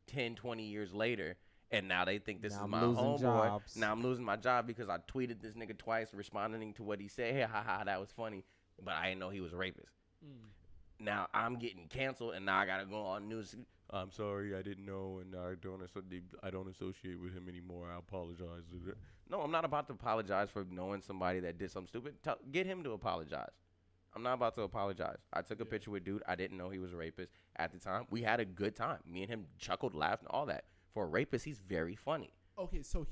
10, 20 years later, and now they think this Now is I'm my losing homeboy. jobs. Now I'm losing my job because I tweeted this nigga twice, responding to what he said. Hey, haha, that was funny, but I didn't know he was a rapist. Now I'm getting canceled, and now I gotta go on news. I'm sorry, I didn't know, and I don't associate with him anymore. I apologize. No, I'm not about to apologize for knowing somebody that did something stupid. Get him to apologize. I'm not about to apologize. I took a picture with dude. I didn't know he was a rapist at the time. We had a good time. Me and him chuckled, laughed, and all that. For a rapist, he's very funny. Okay, so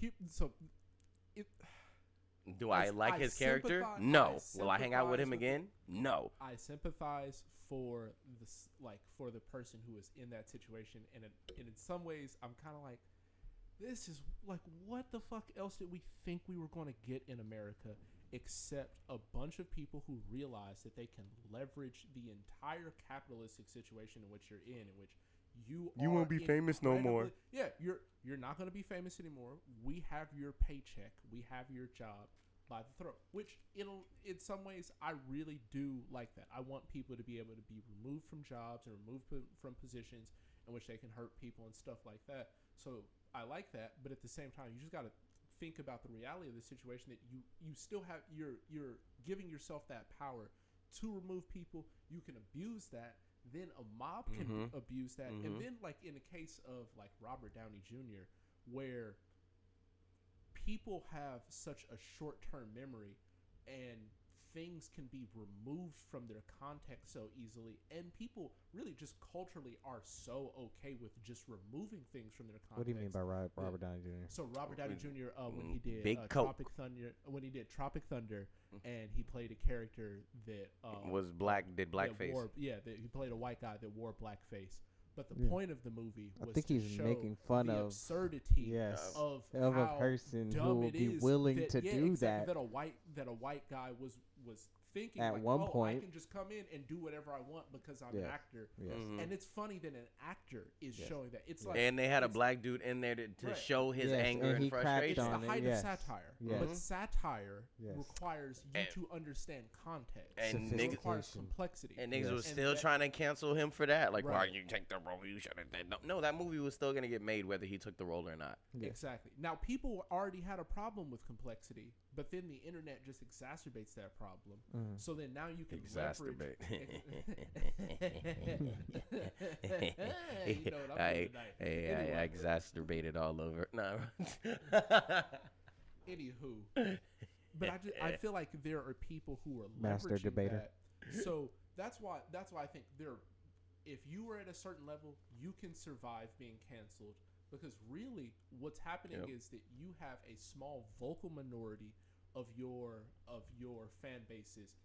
Do I like his character? sympathize- No. I Will I hang out with him sympathize again? No. I sympathize for for the person who is in that situation, and in some ways, I'm kind of like, this is like, what the fuck else did we think we were going to get in America, except a bunch of people who realize that they can leverage the entire capitalistic situation in which you're in which you won't be famous no more. Yeah, you're not going to be famous anymore. We have your paycheck. We have your job by the throat, which in some ways I really do like that. I want people to be able to be removed from jobs and removed from positions in which they can hurt people and stuff like that. So I like that, but at the same time, you just got to think about the reality of the situation that you still have. You're giving yourself that power to remove people. You can abuse that. Then a mob can abuse that, and then like in the case of like Robert Downey Jr., where people have such a short-term memory and things can be removed from their context so easily, and people really just culturally are so okay with just removing things from their context. What do you mean by Robert Downey Jr.? So Robert Downey Jr. When he did Big Coke. Tropic Thunder, and he played a character that Was black, did blackface. he played a white guy that wore blackface. But the Yeah. point of the movie I was think to he's show making fun the of absurdity yes of of a how person who dumb will it be is willing that, to do exactly, that. that a white guy was thinking At like, one oh, point. I can just come in and do whatever I want because I'm an Yes. actor. Yes. Mhm. And it's funny that an actor is Yes. showing that. It's Yes. like And they had a it's- black dude in there to Right. show his Yes, anger and and he cracked frustration. it's the on it, height yes. of satire. Yes. But satire Yes. requires you And- to understand context. And It niggas- requires Sophistication. complexity. And niggas Yes. was And still that- trying to cancel him for that. Like, why Right. you take the role? You should have. No, that movie was still gonna get made whether he took the role or not. Yes. Exactly. Now, people already had a problem with complexity, but then the internet just exacerbates that problem. Mhm. So then now you can Exacerbate. You know what I'm doing tonight. I Anyway. exacerbated all over. No. Anywho, but I feel like there are people who are Master leveraging debater. that. So that's why I think if you were at a certain level, you can survive being canceled, because really what's happening Yep. is that you have a small vocal minority of your fan bases.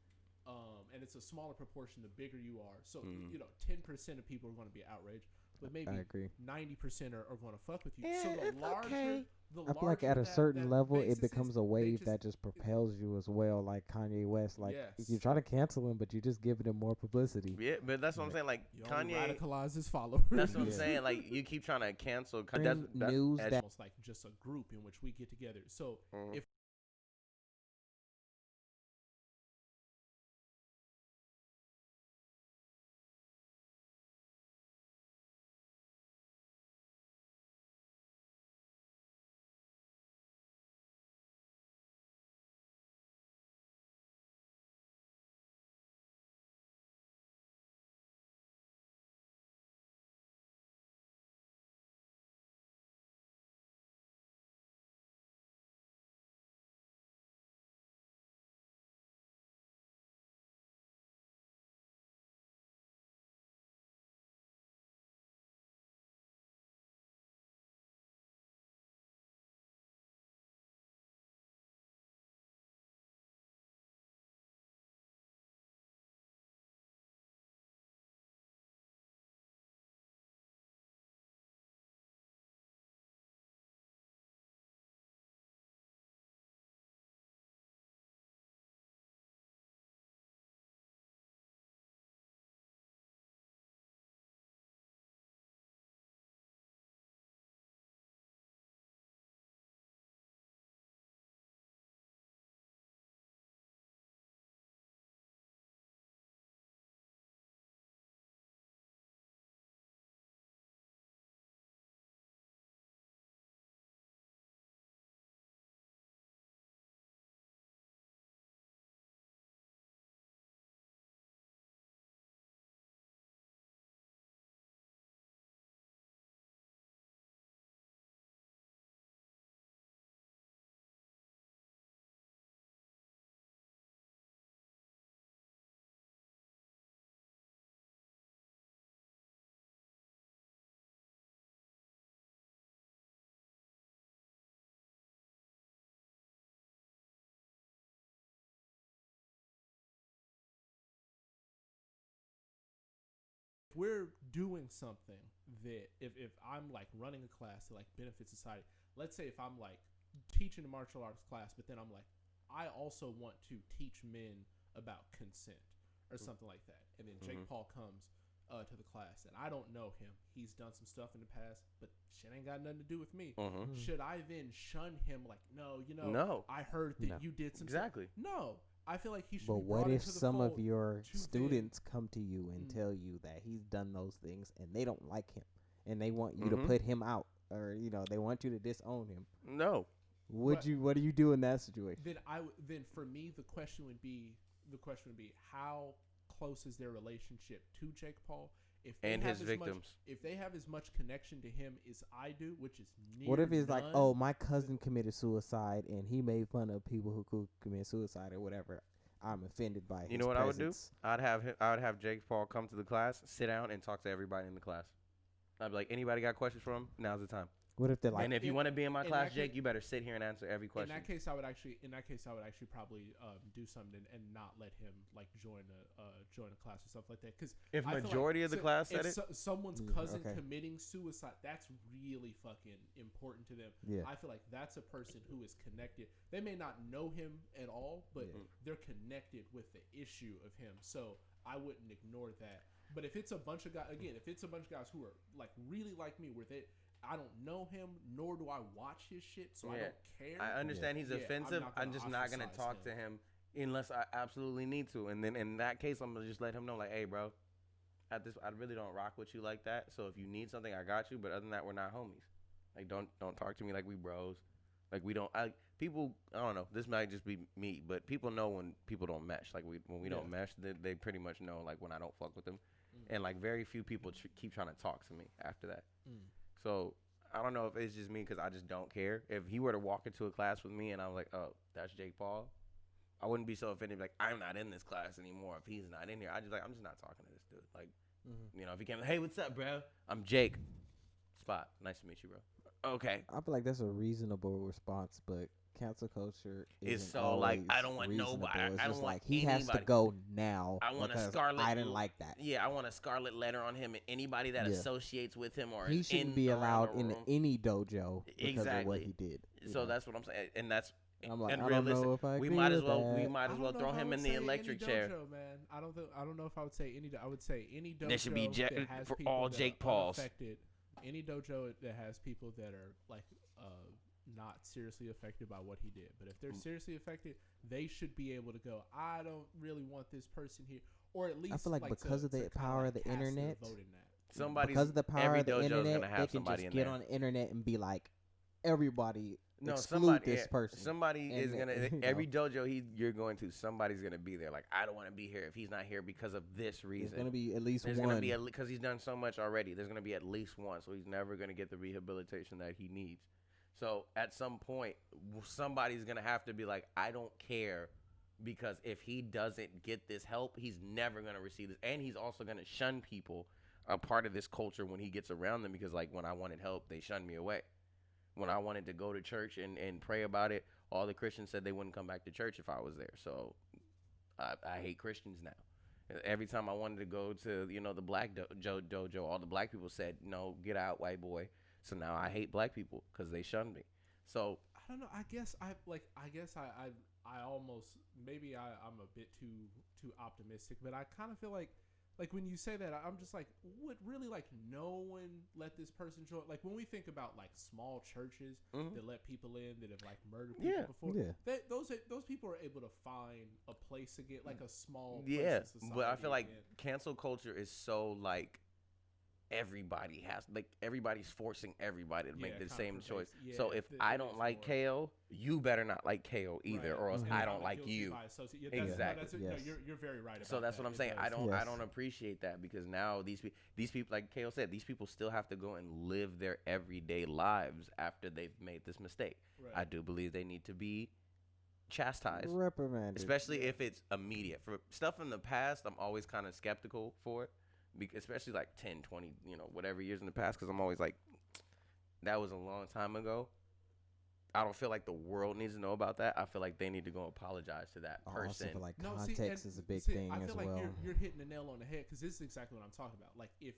And it's a smaller proportion the bigger you are. So, 10% of people are going to be outraged, but maybe I agree. 90% are going to fuck with you. So the larger, okay. I feel like at a certain level, it becomes a wave just- that just propels you as well, like Kanye West. Like, Yes. you try to cancel him, but you just giving him more publicity. Yeah, but that's what I'm saying. Like You only Kanye. radicalize his followers. That's what I'm Yeah. saying. Like you keep trying to cancel. Bring news as- that Almost like just a group in which we get together. So Mhm. if we're doing something that if I'm like running a class that like benefits society, let's say if I'm like teaching a martial arts class, but then I'm like, I also want to teach men about consent or something like that. And then Jake Paul comes to the class and I don't know him. He's done some stuff in the past, but shit ain't got nothing to do with me. Should I then shun him like, no, No. I heard that No. you did some Exactly. stuff. No. I feel like he should But be what brought if into the some of fold your to students come to you and Mm. tell you that he's done those things and they don't like him and they want you to Mhm. put him out, or they want you to disown him? No. What do you do in that situation? then for me the question would be how close is their relationship to Jake Paul? If they And have his as much- victims. if they have as much connection to him as I do, which is near What if it's like, none, oh, my cousin committed suicide and he made fun of people who could commit suicide or whatever? I'm offended by his You know what presence. I would do? I would have Jake Paul come to the class, sit down, and talk to everybody in the class. I'd be like, anybody got questions for him? Now's the time. What if they're like, And if you in- want to be in my in class, that Jake, you better sit here and answer every in question. that case, I would actually probably do something and not let him like join a class or stuff like that. Because If I feel majority of the class said if it, someone's Yeah, cousin okay. committing suicide, that's really fucking important to them. yeah, I feel like that's a person who is connected. They may not know him at all, but Yeah. they're connected with the issue of him. So I wouldn't ignore that. But if it's a bunch of guys, again, if it's a bunch of guys who are like really like me, where I don't know him, nor do I watch his shit, so I Yeah. don't care. I understand he's Yeah, offensive. I'm just not gonna ostracize talk to him unless I absolutely need to. And then in that case, I'm gonna just let him know, like, hey, bro, I really don't rock with you like that. So if you need something, I got you. But other than that, we're not homies. Like, don't talk to me like we bros. Like we don't. People. I don't know. This might just be me, but people know when people don't mesh. Like when we don't mesh, they pretty much know like when I don't fuck with them. And like very few people keep trying to talk to me after that. So I don't know if it's just me because I just don't care. If he were to walk into a class with me and I was like, oh, that's Jake Paul, I wouldn't be so offended. Like, I'm not in this class anymore if he's not in here. I'm just not talking to this dude. Like, you know, if he came, hey, what's up, bro? I'm Jake. Spot. Nice to meet you, bro. Okay. I feel like that's a reasonable response, but cancel culture It's isn't so like always I don't want reasonable. nobody. It's I just don't want like he has to anybody. go now. I want a because scarlet. I didn't like that. Yeah, I want a scarlet letter on him and anybody that Yeah. associates with him or He is shouldn't in be around allowed the in room. any dojo because of what Exactly. he did. So know? that's what I'm saying, and that's I'm like, I don't unrealistic. know if I We agree might as with well that. we might I as don't well know throw if I him would in the say electric any chair. dojo, man. I don't know if I would say any. I would say any dojo There should be that has for people all that Jake are Pauls. unaffected. Any dojo that has people that are like not seriously affected by what he did. But if they're seriously affected, they should be able to go, I don't really want this person here, or at least I feel like because of the kinda power of the cast their internet, vote in that. Somebody's because of the power every of the dojo is internet, gonna they have can somebody just in get there. on the internet and be like, everybody No, exclude this person. Somebody And is then, gonna you every know. dojo you're going to. Somebody's gonna be there. Like I don't want to be here if he's not here because of this reason. There's gonna be at least There's one. gonna be because he's done so much already. There's gonna be at least one, so he's never gonna get the rehabilitation that he needs. So at some point, somebody's gonna have to be like, I don't care, because if he doesn't get this help, he's never gonna receive this, and he's also gonna shun people, a part of this culture when he gets around them. Because like when I wanted help, they shunned me away. When I wanted to go to church and pray about it, all the Christians said they wouldn't come back to church if I was there. So I hate Christians now. Every time I wanted to go to the black dojo, all the black people said, no, get out, white boy. So now I hate black people because they shunned me. So I don't know. I guess I almost maybe I'm a bit too optimistic, but I kind of feel like when you say that, I'm just like, would really like no one let this person join? Like when we think about like small churches that let people in that have like murdered people before, those people are able to find a place again, like a small place in society. But I feel like again. cancel culture is so like everybody's forcing everybody to make the same choice. So if I don't like KO, you better not like KO either, Right. or else And I I'm don't like guilty you. by association. Exactly. No, Yes. you're very right about So that's that. what I'm It saying. I does. don't appreciate that, because now these people, like KO said, these people still have to go and live their everyday lives after they've made this mistake. Right. I do believe they need to be chastised, reprimanded. especially if it's immediate. For stuff in the past, I'm always kind of skeptical for it, especially like 10, 20, whatever years in the past, because I'm always like, that was a long time ago. I don't feel like the world needs to know about that. I feel like they need to go apologize to that I also person. feel like No, context is a big see, thing I as feel like well. you're hitting the nail on the head, because this is exactly what I'm talking about. Like I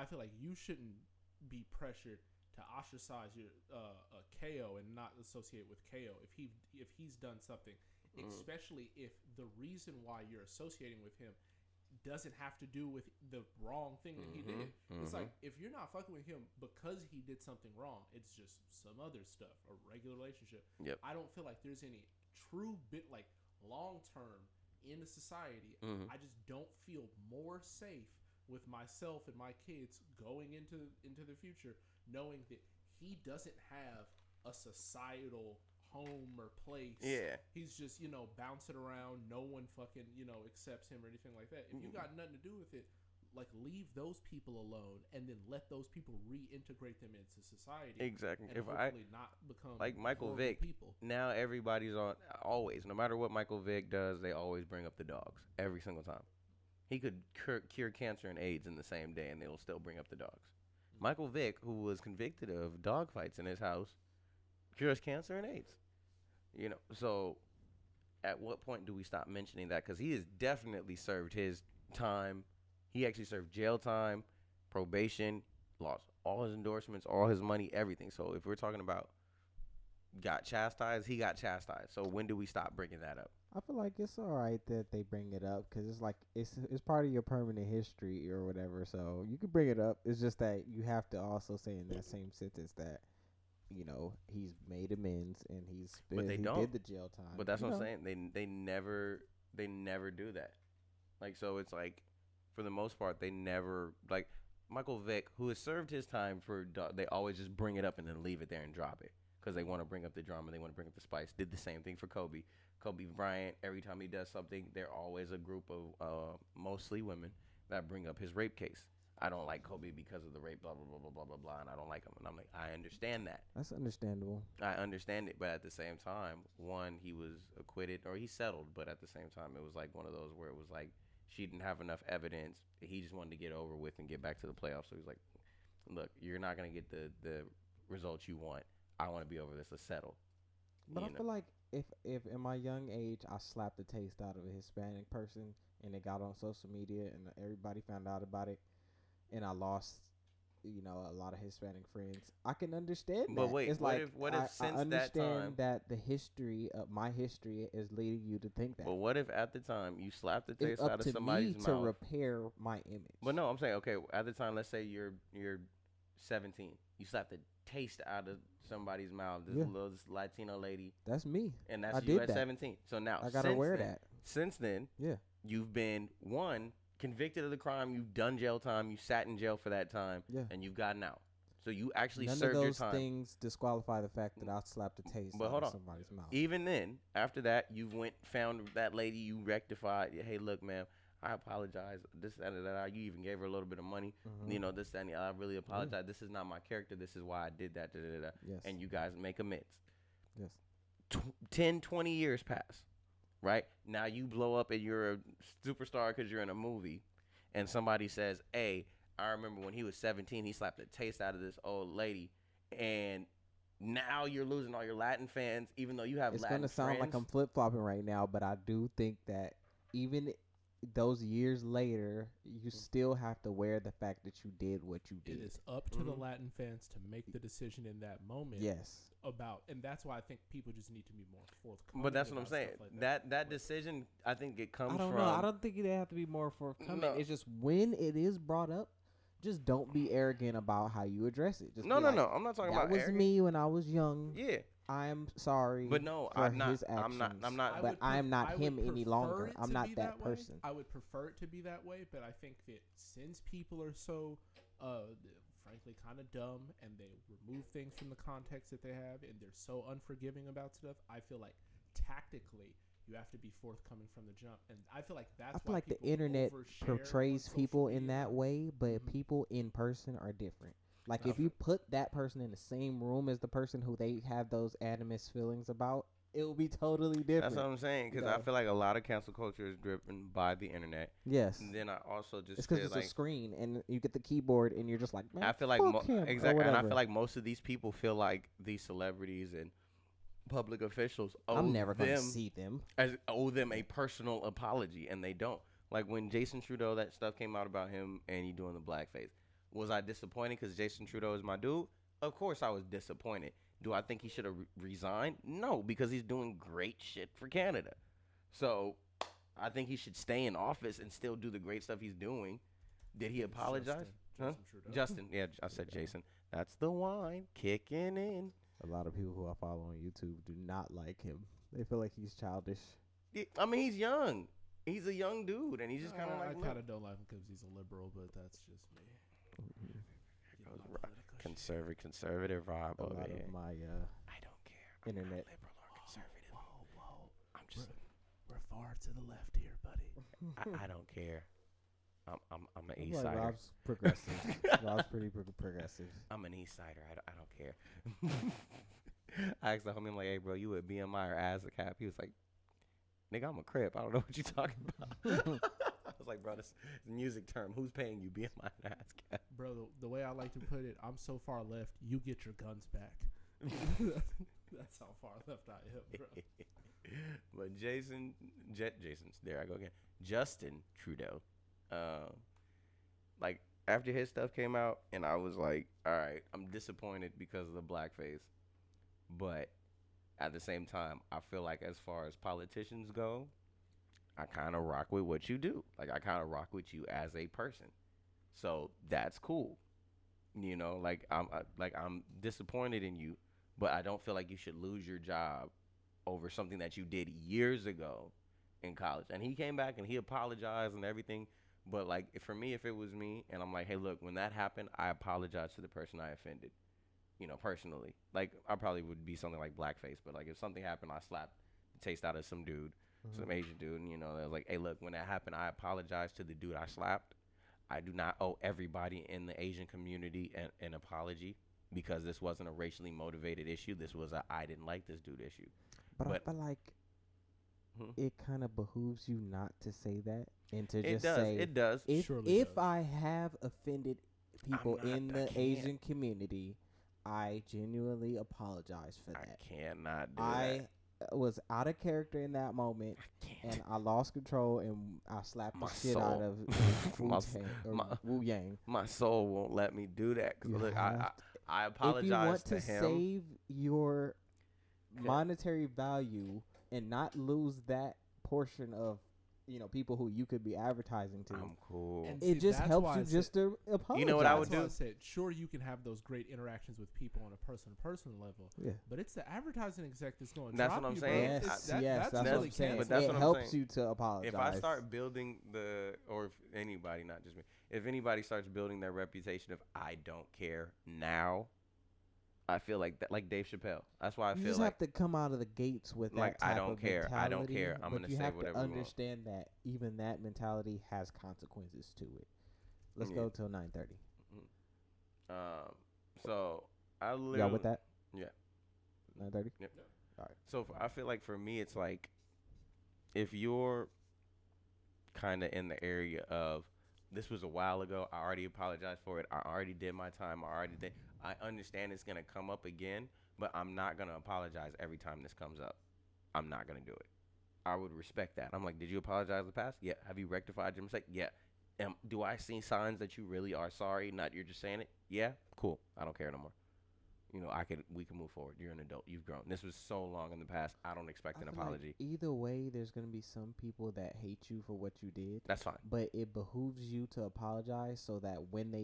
feel like you shouldn't be pressured to ostracize your KO and not associate with KO if he's done something, especially if the reason why you're associating with him doesn't have to do with the wrong thing that he did. It's like, if you're not fucking with him because he did something wrong, it's just some other stuff, a regular relationship. Yep. I don't feel like there's any true like long term in a society. I just don't feel more safe with myself and my kids going into the future, knowing that he doesn't have a societal home or place. Yeah. He's just, bouncing around. No one fucking, accepts him or anything like that. If you got nothing to do with it, like, leave those people alone and then let those people reintegrate them into society. Exactly. And If hopefully not become like Michael horrible Vick, people. now everybody's on, always, no matter what Michael Vick does, they always bring up the dogs every single time. He could cure cancer and AIDS in the same day, and they'll still bring up the dogs. Michael Vick, who was convicted of dog fights in his house, cures cancer and AIDS. So at what point do we stop mentioning that? Because he has definitely served his time. He actually served jail time, probation, lost all his endorsements, all his money, everything. So if we're talking about got chastised, he got chastised. So when do we stop bringing that up? I feel like it's all right that they bring it up because it's like it's part of your permanent history or whatever. So you can bring it up. It's just that you have to also say in that same sentence that he's made amends and But they he don't. did the jail time. But that's what I'm saying. They never do that. Like, so it's like, for the most part, they never, like, Michael Vick, who has served his time they always just bring it up and then leave it there and drop it because they want to bring up the drama, they want to bring up the spice. Did the same thing for Kobe Bryant. Every time he does something, there are always a group of mostly women that bring up his rape case. I don't like Kobe because of the rape, blah, blah, blah, blah, blah, blah, blah, and I don't like him. And I'm like, I understand that. That's understandable. I understand it, but at the same time, one, he was acquitted, or he settled, but at the same time, it was like one of those where it was like, she didn't have enough evidence. He just wanted to get over with and get back to the playoffs. So he's like, look, you're not going to get the results you want. I want to be over this. Let's settle. But I feel like if in my young age I slapped the taste out of a Hispanic person and it got on social media and everybody found out about it and I lost a lot of Hispanic friends, I can understand that. But wait, it's what if since I understand that time that the history of my history is leading you to think that. But what if at the time you slapped the taste It's up out of to somebody's me mouth? to repair my image. But no, I'm saying, okay, at the time, let's say you're 17. You slapped the taste out of somebody's mouth, this Latino lady. That's me. And that's I you did at that. 17. So now, I gotta wear that. Since then, Yeah. you've been, one, convicted of the crime, you've done jail time, you sat in jail for that time, Yeah. and you've gotten out. So you actually None served of your those time. things disqualify the fact that I slapped the taste But out hold of on. somebody's mouth. Even then, after that, you found that lady, you rectified. Hey, look, ma'am, I apologize. This and that. You even gave her a little bit of money. Mm-hmm. This and I really apologize. This is not my character. This is why I did that. Da, da, da. Yes. And you guys make amends. Yes. 10, 20 years pass, right? Now you blow up and you're a superstar because you're in a movie, and somebody says, hey, I remember when he was 17, he slapped the taste out of this old lady, and now you're losing all your Latin fans, even though you have It's Latin gonna sound friends. like I'm flip flopping right now, but I do think that even those years later, you still have to wear the fact that you did what you did. It is up to the Latin fans to make the decision in that moment. Yes. And that's why I think people just need to be more forthcoming. But that's what I'm about saying. stuff like That decision, I think it comes I don't from. know. I don't think they have to be more forthcoming. No. It's just when it is brought up, just don't be arrogant about how you address it. Just No. be like, I'm not talking that about was arrogance. me when I was young. Yeah, I'm sorry. but no, for I'm not. his actions. I'm not. But I am not him any longer. it I'm to not be that way. person. I would prefer it to be that way, but I think that since people are so, frankly, kind of dumb and they remove things from the context that they have and they're so unforgiving about stuff, I feel like tactically you have to be forthcoming from the jump. And I feel like that's I feel why like the people internet overshare portrays on people social in media. that way, but Mhm. people in person are different. Like No, if you put that person in the same room as the person who they have those animus feelings about, it will be totally different. That's what I'm saying, because I feel like a lot of cancel culture is driven by the internet. Yes. And then I also just It's because feel it's like a screen and you get the keyboard and you're just like, man, I feel like fuck him, or exactly, and I whatever. feel like most of these people feel like these celebrities and public officials I'm never going to see them. owe them a personal apology, and they don't. Like when Jason Trudeau, that stuff came out about him and he doing the blackface. Was I disappointed because Jason Trudeau is my dude? Of course I was disappointed. Do I think he should have resigned? No, because he's doing great shit for Canada. So I think he should stay in office and still do the great stuff he's doing. Did he apologize? Justin Trudeau. Justin, yeah, I said Jason. That's the wine kicking in. A lot of people who I follow on YouTube do not like him. They feel like he's childish. Yeah, I mean, he's young. He's a young dude, and he's just kind of like I kind of don't like him because he's a liberal, but that's just me. conservative vibe A over lot here. of my I don't care. I'm not internet. liberal or conservative. Whoa. I'm just. We're far to the left here, buddy. I don't care. I'm an I East feel like Sider. Rob's progressive. Rob's pretty progressive. I'm an East Sider. I don't care. I asked the homie, I'm like, hey, bro, you a BMI or ASCAP? He was like, nigga, I'm a Crip. I don't know what you talking about. was like, bro, this is a music term. Who's paying you? Be my ass cat. Bro, the way I like to put it, I'm so far left, you get your guns back. That's how far left I am, bro. But Jason's there I go again. Justin Trudeau, like after his stuff came out, and I was like, all right, I'm disappointed because of the blackface, but at the same time, I feel like as far as politicians go, I kind of rock with what you do. Like I kind of rock with you as a person, so that's cool. You know, like I'm disappointed in you, but I don't feel like you should lose your job over something that you did years ago in college. And he came back and he apologized and everything. But like for me, if it was me and I'm like, hey, look, when that happened, I apologize to the person I offended. You know, personally. Like I probably would be something like blackface, but like if something happened, I slapped the taste out of some dude, some Asian dude, and you know, I was like, hey, look, when that happened, I apologize to the dude I slapped. I do not owe everybody in the Asian community an apology because this wasn't a racially motivated issue. This was a I didn't like this dude issue. But I feel like it kind of behooves you not to say that and to just say it does. If I have offended people in the Asian community, I genuinely apologize for that. I cannot do that. I was out of character in that moment, and I lost control, and I slapped the shit out of Wu Yang. My soul won't let me do that. Cause look, I apologize if you want to him. Save your monetary value and not lose that portion of people who you could be advertising to. I'm cool. And it just helps you just to apologize. You know what I would do? I said, sure, you can have those great interactions with people on a person-to-person level. Yeah. But it's the advertising exec that's going to drop you. That's what I'm saying. Yes, that's what I'm saying. But that's it what I'm helps saying. you to apologize. If I start building or if anybody, not just me, if anybody starts building their reputation of I don't care now, I feel like that, like Dave Chappelle. That's why I feel like you just have to come out of the gates with like that type I don't of care. mentality, I don't care. I'm gonna say whatever you have to understand that even that mentality has consequences to it. Let's go till 9:30. So I literally. Y'all with that? Yeah. 9:30. Yep. All right. So I feel like for me, it's like if you're kind of in the area of this was a while ago. I already apologized for it. I already did my time. I understand it's going to come up again, but I'm not going to apologize every time this comes up. I'm not going to do it. I would respect that. I'm like, did you apologize in the past? Yeah. Have you rectified your mistake? Yeah. Do I see signs that you really are sorry, not you're just saying it? Yeah. Cool. I don't care no more. You know, we can move forward. You're an adult. You've grown. This was so long in the past. I don't expect an apology. Like either way, there's going to be some people that hate you for what you did. That's fine. But it behooves you to apologize so that when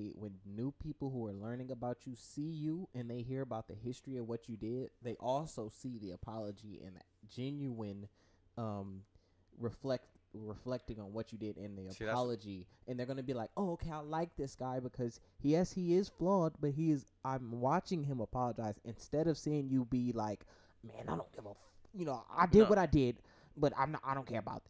new people who are learning about you see you and they hear about the history of what you did, they also see the apology and genuine reflecting on what you did in the apology, and they're gonna be like, oh, okay, I like this guy because he is flawed, but I'm watching him apologize instead of seeing you be like, man, I don't give I did what I did, but I don't care about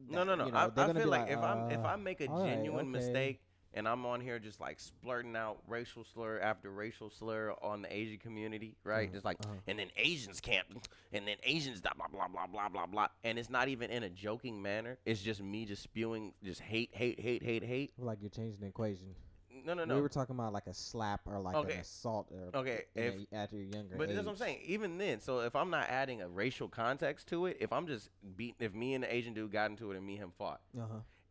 that. No. I feel like if I make a genuine mistake and I'm on here just like splurting out racial slur after racial slur on the Asian community, right? Just like, and then Asians can't, and then Asians blah, blah, blah, blah, blah, blah, blah. And it's not even in a joking manner. It's just me just spewing just hate. Like you're changing the equation. No. We were talking about like a slap or like an assault at your younger But age. that's what I'm saying. Even then, so if I'm not adding a racial context to it, if I'm just if me and the Asian dude got into it and me and him fought,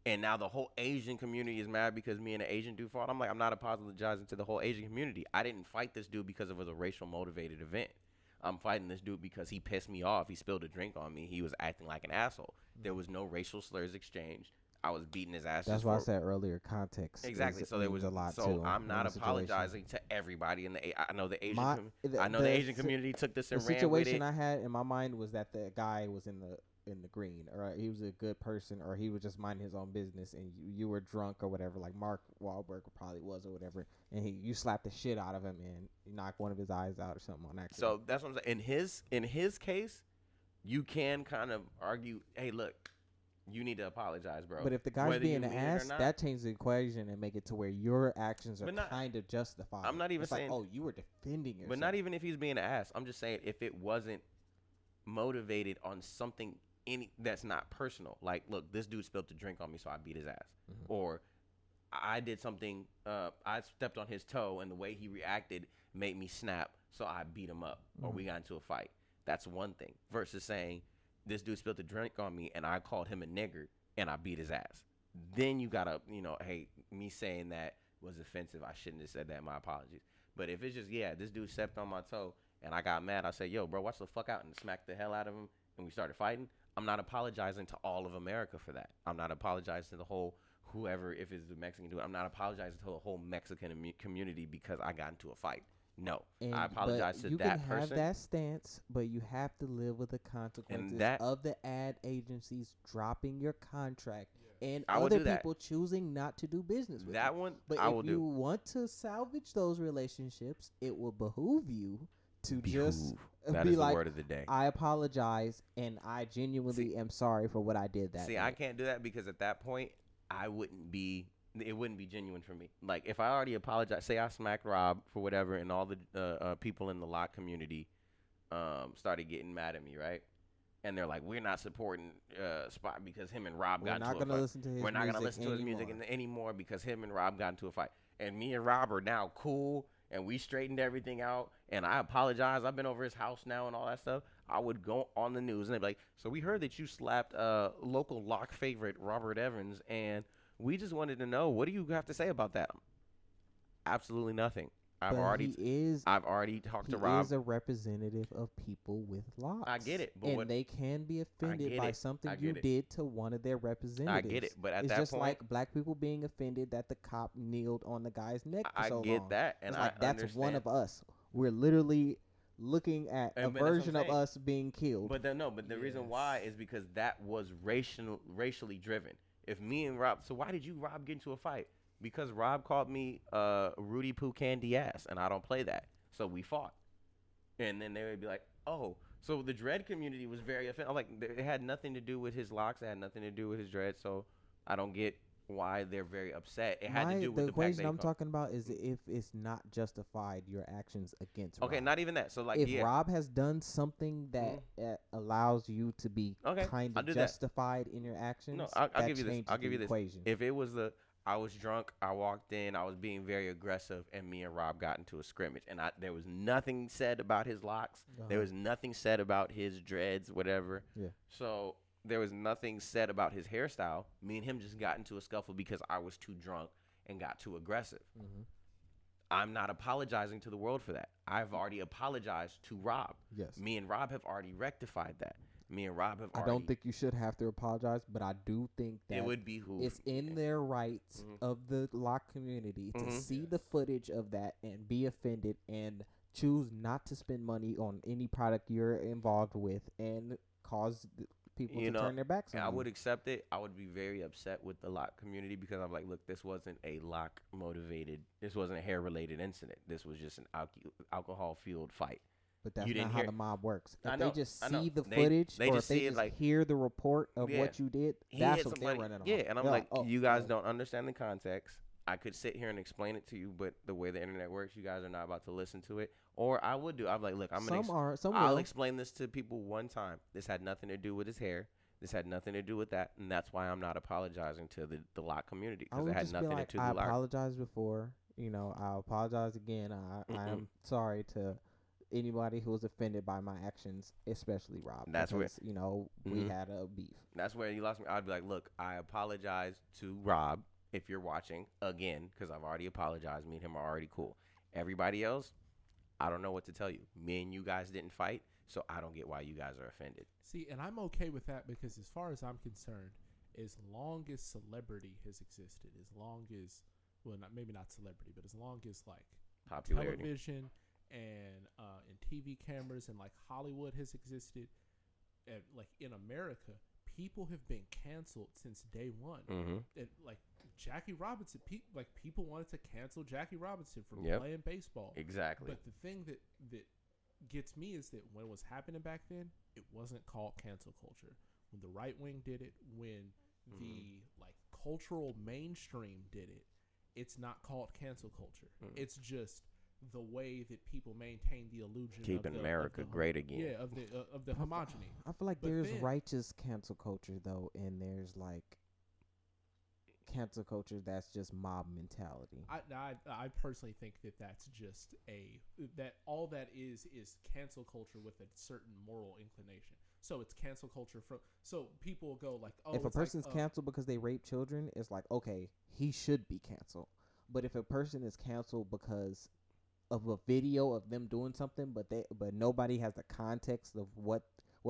and now the whole Asian community is mad because me and the Asian dude fought, I'm like, I'm not apologizing to the whole Asian community. I didn't fight this dude because it was a racial motivated event. I'm fighting this dude because he pissed me off. He spilled a drink on me. He was acting like an asshole. There was no racial slurs exchanged. I was beating his ass. That's why I said earlier, context. Exactly. So there was a lot. So I'm not apologizing to everybody in the. I know the Asian. The Asian community took this and ran with it. The situation I had in my mind was that the guy was in the green, or he was a good person, or he was just minding his own business, and you were drunk or whatever, like Mark Wahlberg probably was or whatever, and you slapped the shit out of him and you knocked one of his eyes out or something on accident. So that's what I'm saying. In his case, you can kind of argue, hey, look. You need to apologize, bro. But if the guy's being an ass, that changes the equation and make it to where your actions are kind of justified. I'm not even saying, like, oh, you were defending yourself. But not even if he's being an ass. I'm just saying if it wasn't motivated on something that's not personal. Like, look, this dude spilled the drink on me, so I beat his ass. Mhm. Or I did something. I stepped on his toe, and the way he reacted made me snap, so I beat him up, or we got into a fight. That's one thing. Versus saying this dude spilled the drink on me, and I called him a nigger, and I beat his ass. Then you gotta, hey, me saying that was offensive. I shouldn't have said that. My apologies. But if it's just, this dude stepped on my toe, and I got mad, I said, yo, bro, watch the fuck out, and smacked the hell out of him, and we started fighting. I'm not apologizing to all of America for that. I'm not apologizing to the whole whoever, if it's the Mexican dude. I'm not apologizing to the whole Mexican community because I got into a fight. No, I apologize to that person. You can have that stance, but you have to live with the consequences of the ad agencies dropping your contract and other people choosing not to do business with that you. one. But if you want to salvage those relationships, it will behoove you to just that be is like, the word of the day. I apologize, and I genuinely am sorry for what I did that day. I can't do that because at that point, it wouldn't be genuine for me. Like, if I already apologize, say I smacked Rob for whatever, and all the people in the lock community started getting mad at me, right? And they're like, we're not supporting Spot because him and Rob got into a fight. We're not going to listen to his music anymore because him and Rob got into a fight. And me and Rob are now cool, and we straightened everything out, and I apologize. I've been over his house now and all that stuff. I would go on the news, and they'd be like, so we heard that you slapped local lock favorite Robert Evans, and we just wanted to know, what do you have to say about that? Absolutely nothing. I've already talked to Rob. He is a representative of people with locks. I get it. But they can be offended by something you did to one of their representatives. I get it. But at that point, it's just like black people being offended that the cop kneeled on the guy's neck for so long. I get that. And it's like, that's one of us. We're literally looking at a version of us being killed. But the reason why is because that was racially driven. If me and Rob, so why did you, Rob, get into a fight? Because Rob called me Rudy Poo Candy Ass, and I don't play that. So we fought. And then they would be like, oh, so the dread community was very offended. I'm like, it had nothing to do with his locks. It had nothing to do with his dread. So I don't get why they're very upset. It had to do with the equation I'm talking about is if it's not justified, your actions against Rob. Okay, not even that. So like, if Rob has done something that allows you to be kind of justified in your actions, no, I'll give you this. I'll give you this. If it was I was drunk, I walked in, I was being very aggressive, and me and Rob got into a scrimmage. And there was nothing said about his locks. There was nothing said about his dreads, whatever. Yeah. So there was nothing said about his hairstyle. Me and him just got into a scuffle because I was too drunk and got too aggressive. Mm-hmm. I'm not apologizing to the world for that. I've already apologized to Rob. Yes. Me and Rob have already rectified that. Me and Rob have I don't think you should have to apologize, but I do think that it would behoove. It's in their rights of the lock community to see the footage of that and be offended and choose not to spend money on any product you're involved with and cause people to turn their backs on you. I would accept it. I would be very upset with the lock community because I'm like, look, this wasn't a lock motivated, this wasn't a hair related incident. This was just an alcohol fueled fight. But that's not how the mob works. If they just see the footage, or if they just hear the report of what you did, that's what they're running on. Yeah, and I'm like, you guys don't understand the context. I could sit here and explain it to you, but the way the internet works, you guys are not about to listen to it. Or I would do. I'm like, look, I'll explain this to people one time. This had nothing to do with his hair. This had nothing to do with that, and that's why I'm not apologizing to the lock community, because it had nothing to do with the lock. I apologized before. I apologize again. I am sorry to anybody who was offended by my actions, especially Rob. That's where we had a beef. That's where you lost me. I'd be like, look, I apologize to Rob if you're watching again, because I've already apologized. Me and him are already cool. Everybody else, I don't know what to tell you. Me and you guys didn't fight, so I don't get why you guys are offended. See, and I'm okay with that because as far as I'm concerned, as long as celebrity has existed, as long as, well, maybe not celebrity, but as long as like popularity, television and TV cameras and like Hollywood has existed, and like in America, people have been canceled since day one. And like Jackie Robinson, people wanted to cancel Jackie Robinson from playing baseball. Exactly. But the thing that gets me is that when it was happening back then, it wasn't called cancel culture. When the right wing did it, when the like cultural mainstream did it, it's not called cancel culture. It's just the way that people maintain the illusion Keeping of America great again. Yeah, of the homogeny. I feel like But there's then- righteous cancel culture though, and there's like cancel culture that's just mob mentality. I personally think that that's just that all that is cancel culture with a certain moral inclination. So it's cancel culture so people will go like, oh, If a it's like, person's canceled because they rape children, it's like, okay, he should be canceled. But if a person is canceled because of a video of them doing something, but nobody has the context of what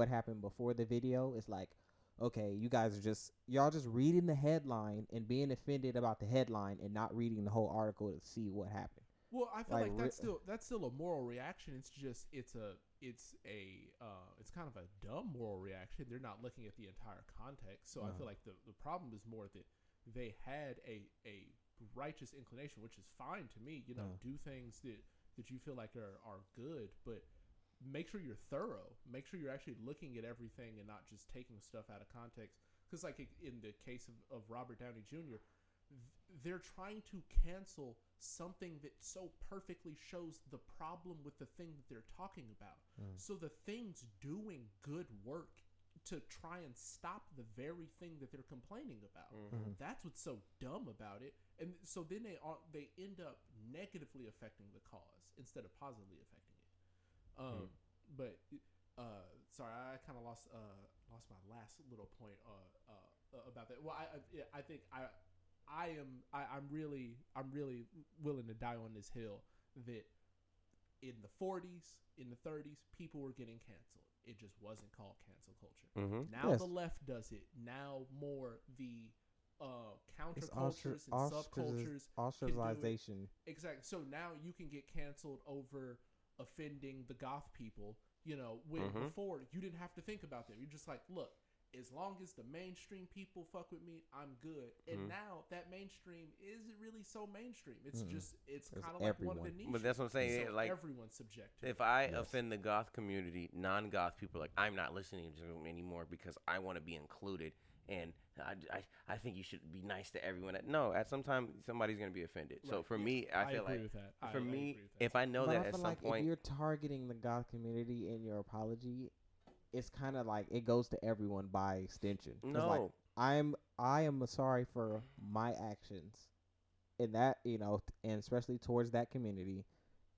happened before the video, it's like, okay, y'all just reading the headline and being offended about the headline and not reading the whole article to see what happened. Well, I feel Like, like that's still a moral reaction. It's just it's kind of a dumb moral reaction. They're not looking at the entire context. So I feel like the problem is more that they had a righteous inclination, which is fine to me. You know, do things that you feel like are good, but make sure you're thorough. Make sure you're actually looking at everything and not just taking stuff out of context. Because like in the case of Robert Downey Jr., they're trying to cancel something that so perfectly shows the problem with the thing that they're talking about. So the thing's doing good work to try and stop the very thing that they're complaining about. That's what's so dumb about it. And so then they end up negatively affecting the cause instead of positively affecting it. But sorry, I kind of lost my last little point about that. Well, I think I'm really willing to die on this hill that in the 40s, in the 30s, people were getting canceled. It just wasn't called cancel culture. Now the left does it. Now more the countercultures and subcultures. Ostracization. Exactly. So now you can get canceled over offending the goth people. You know, when before you didn't have to think about them. You're just like, look, as long as the mainstream people fuck with me, I'm good. And now that mainstream isn't really so mainstream. It's just kind of like one of the niches. But that's what I'm saying. So like everyone's subject to if I offend the goth community, non-goth people are like, I'm not listening to them anymore because I want to be included. And I think you should be nice to everyone. No, at some time somebody's gonna be offended. Right. So for me, I feel like for me, if I know that at some point, if you're targeting the goth community in your apology, it's kind of like it goes to everyone by extension. No, like, I am sorry for my actions, and that and especially towards that community,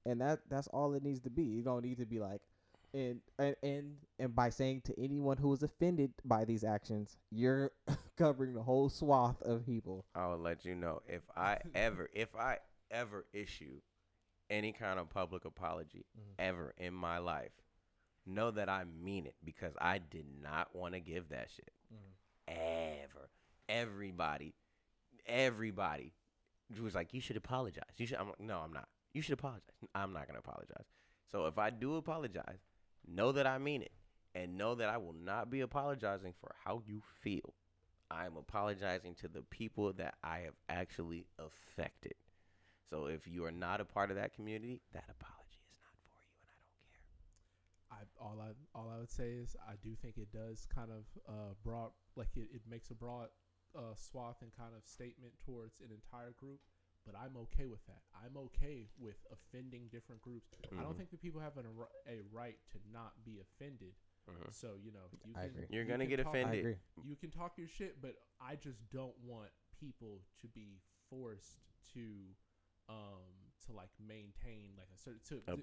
and that's all it needs to be. You don't need to be like. And by saying to anyone who is offended by these actions, you're covering the whole swath of people. I'll let you know if I ever issue any kind of public apology ever in my life, know that I mean it because I did not want to give that shit. Ever. Everybody was like, you should apologize. You should. I'm like, no, I'm not. You should apologize. I'm not gonna apologize. So if I do apologize, know that I mean it, and know that I will not be apologizing for how you feel. I am apologizing to the people that I have actually affected. So if you are not a part of that community, that apology is not for you, and I don't care. All I would say is I do think it does kind of broad, like it makes a broad swath and kind of statement towards an entire group. But I'm okay with that. I'm okay with offending different groups. I don't think that people have a right to not be offended. So, I agree. You're going to get offended. I agree. You can talk your shit, but I just don't want people to be forced to like maintain like a certain a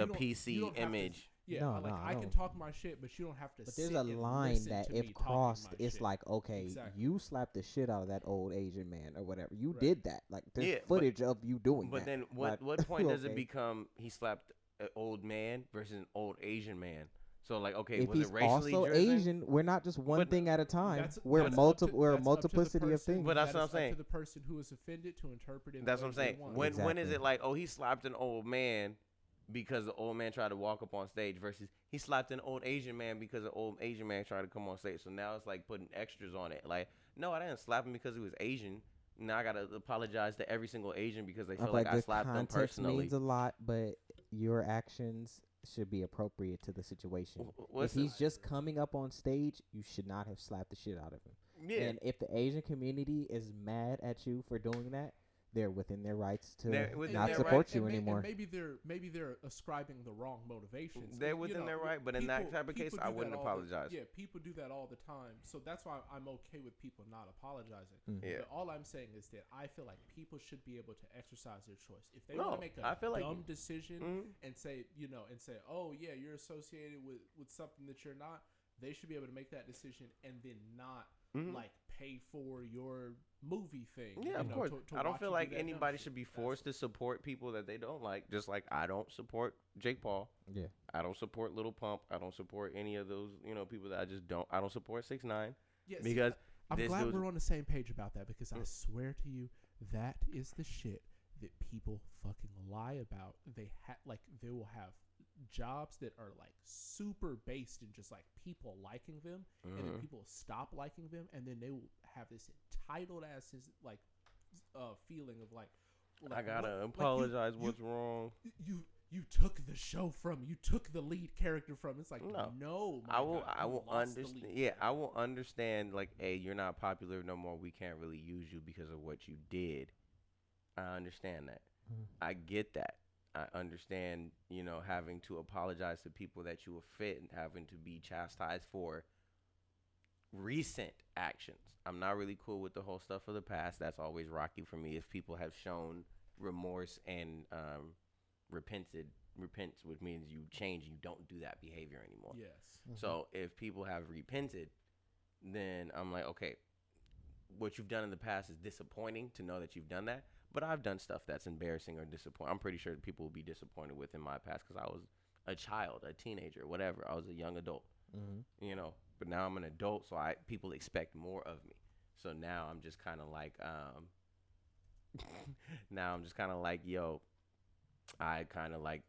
PC image. I can talk my shit, but you don't have to. But there's a line that if crossed, it's like, okay, you slapped the shit out of that old Asian man or whatever. You did that. Like there's footage of you doing that. But then what point does it become he slapped an old man versus an old Asian man? So like, okay, if was he's it racially also driven? Asian, we're not just one thing at a time. We're a multiplicity multiplicity of things. But that's what I'm saying. To the person who is offended to interpret it. That's what I'm saying. When is it like, oh, he slapped an old man because the old man tried to walk up on stage versus he slapped an old Asian man because the old Asian man tried to come on stage. So now it's like putting extras on it. Like, no, I didn't slap him because he was Asian. Now I gotta apologize to every single Asian because they feel like I slapped them personally. Context means a lot, but your actions should be appropriate to the situation. If he's just coming up on stage, you should not have slapped the shit out of him. Yeah. And if the Asian community is mad at you for doing that, they're within their rights to They're within not their support rights. you and anymore. maybe they're ascribing the wrong motivations. They're You within know, their right, but in that people- type of case, people I do wouldn't that all the- apologize. Yeah, people do that all the time. So that's why I'm okay with people not apologizing. Yeah. But all I'm saying is that I feel like people should be able to exercise their choice. If they No, want to make I a feel like- dumb decision Mhm. and say, oh yeah, you're associated with something that you're not, they should be able to make that decision and then not Mhm. like pay for your movie thing. Yeah, you of know, course. to I don't watch feel you do like that dumb anybody shit. should be That's- forced to support people that they don't like. Just like I don't support Jake Paul. Yeah. I don't support Little Pump. I don't support any of those, people that I just don't. I don't support 6ix9ine Yeah, see, because I'm this glad dude's- we're on the same page about that because I swear to you, that is the shit that people fucking lie about. They they will have jobs that are like super based in just like people liking them, and then Mhm. people stop liking them, and then they will have this entitled ass like feeling of like I gotta what- like, apologize. you- What's wrong? You took the show from you took the lead character from. It's like No. my I will. God, I you will lost the understand. lead Yeah, character. I will understand. Like, hey, you're not popular no more. We can't really use you because of what you did. I understand that. I get that. I understand. Having to apologize to people that you offend and having to be chastised for recent actions. I'm not really cool with the whole stuff of the past. That's always rocky for me. If people have shown remorse and repents, which means you change, you don't do that behavior anymore. Yes. So if people have repented, then I'm like, okay, what you've done in the past is disappointing to know that you've done that. But I've done stuff that's embarrassing or disappointing. I'm pretty sure that people will be disappointed with in my past because I was a child, a teenager, whatever. I was a young adult, But now I'm an adult, so people expect more of me. So now I'm just kind of like, yo, I kind of like,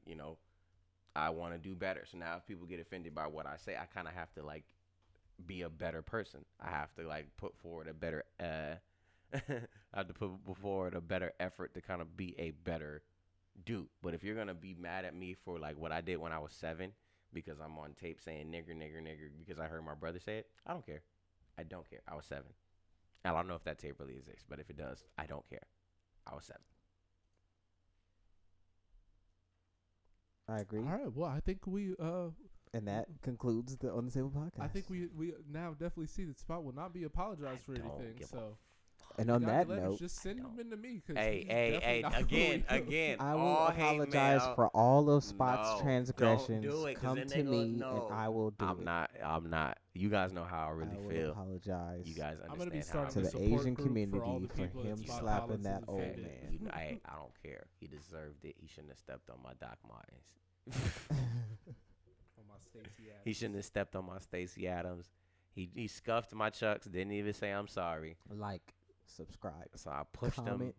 I want to do better. So now if people get offended by what I say, I kind of have to like be a better person. I have to like put forward a better, I have to put forward a better effort to kind of be a better dude. But if you're going to be mad at me for like what I did when I was 7, because I'm on tape saying nigger, because I heard my brother say it, I don't care. I don't care. I was 7. I don't know if that tape really exists, but if it does, I don't care. I was 7. I agree. All right. Well, I think we And that concludes the On the Table podcast. I think we now definitely see that Spot will not be apologized for I don't anything. give a So And you on got that any letters, note, just send them in to me. 'Cause Hey, he's definitely not again. I will all hate apologize mail. for all of Spot's No, don't transgressions. do it, 'cause Come then to they gonna me, know. and I will do I'm it. not. You guys know how I really I will feel. apologize. You guys I'm gonna be understand how I starting to a the feel. support Asian group for all the community for people that him Spot slapping Collins that is old offended. man. I don't care. He deserved it. He shouldn't have stepped on my Doc Martens. On my Stacey Adams. He shouldn't have stepped on my Stacey Adams. He scuffed my Chucks. Didn't even say I'm sorry. Like, subscribe, So I pushed him. comment.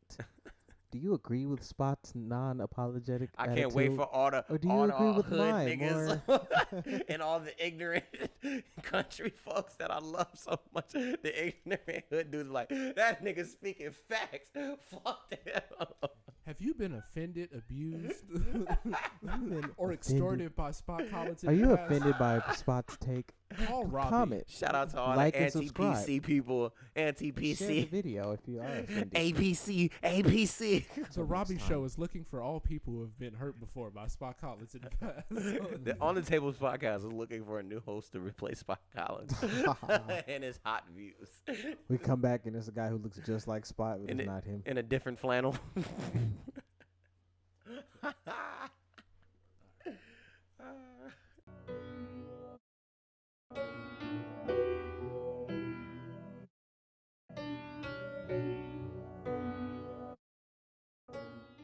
Do you agree with Spot's non-apologetic I can't wait for all the Or do you all agree the with hood mine, niggas and all the ignorant country folks that I love so much. The ignorant hood dudes like that nigga speaking facts. Fuck them. Have you been offended, abused, been or extorted by Spot Collins? in Are the you past? offended by Spot's take? Call Robbie. Comment. Shout out to all Like the and subscribe. anti-PC people. Share the Anti-PC. video if you are offended. APC. So Robbie time. Show is looking for all people who have been hurt before by Spot Collins in the past. The On the Tables podcast is looking for a new host to replace Spot Collins and his hot views We come back and it's a guy who looks just like Spot, but And it's not him. in a different flannel.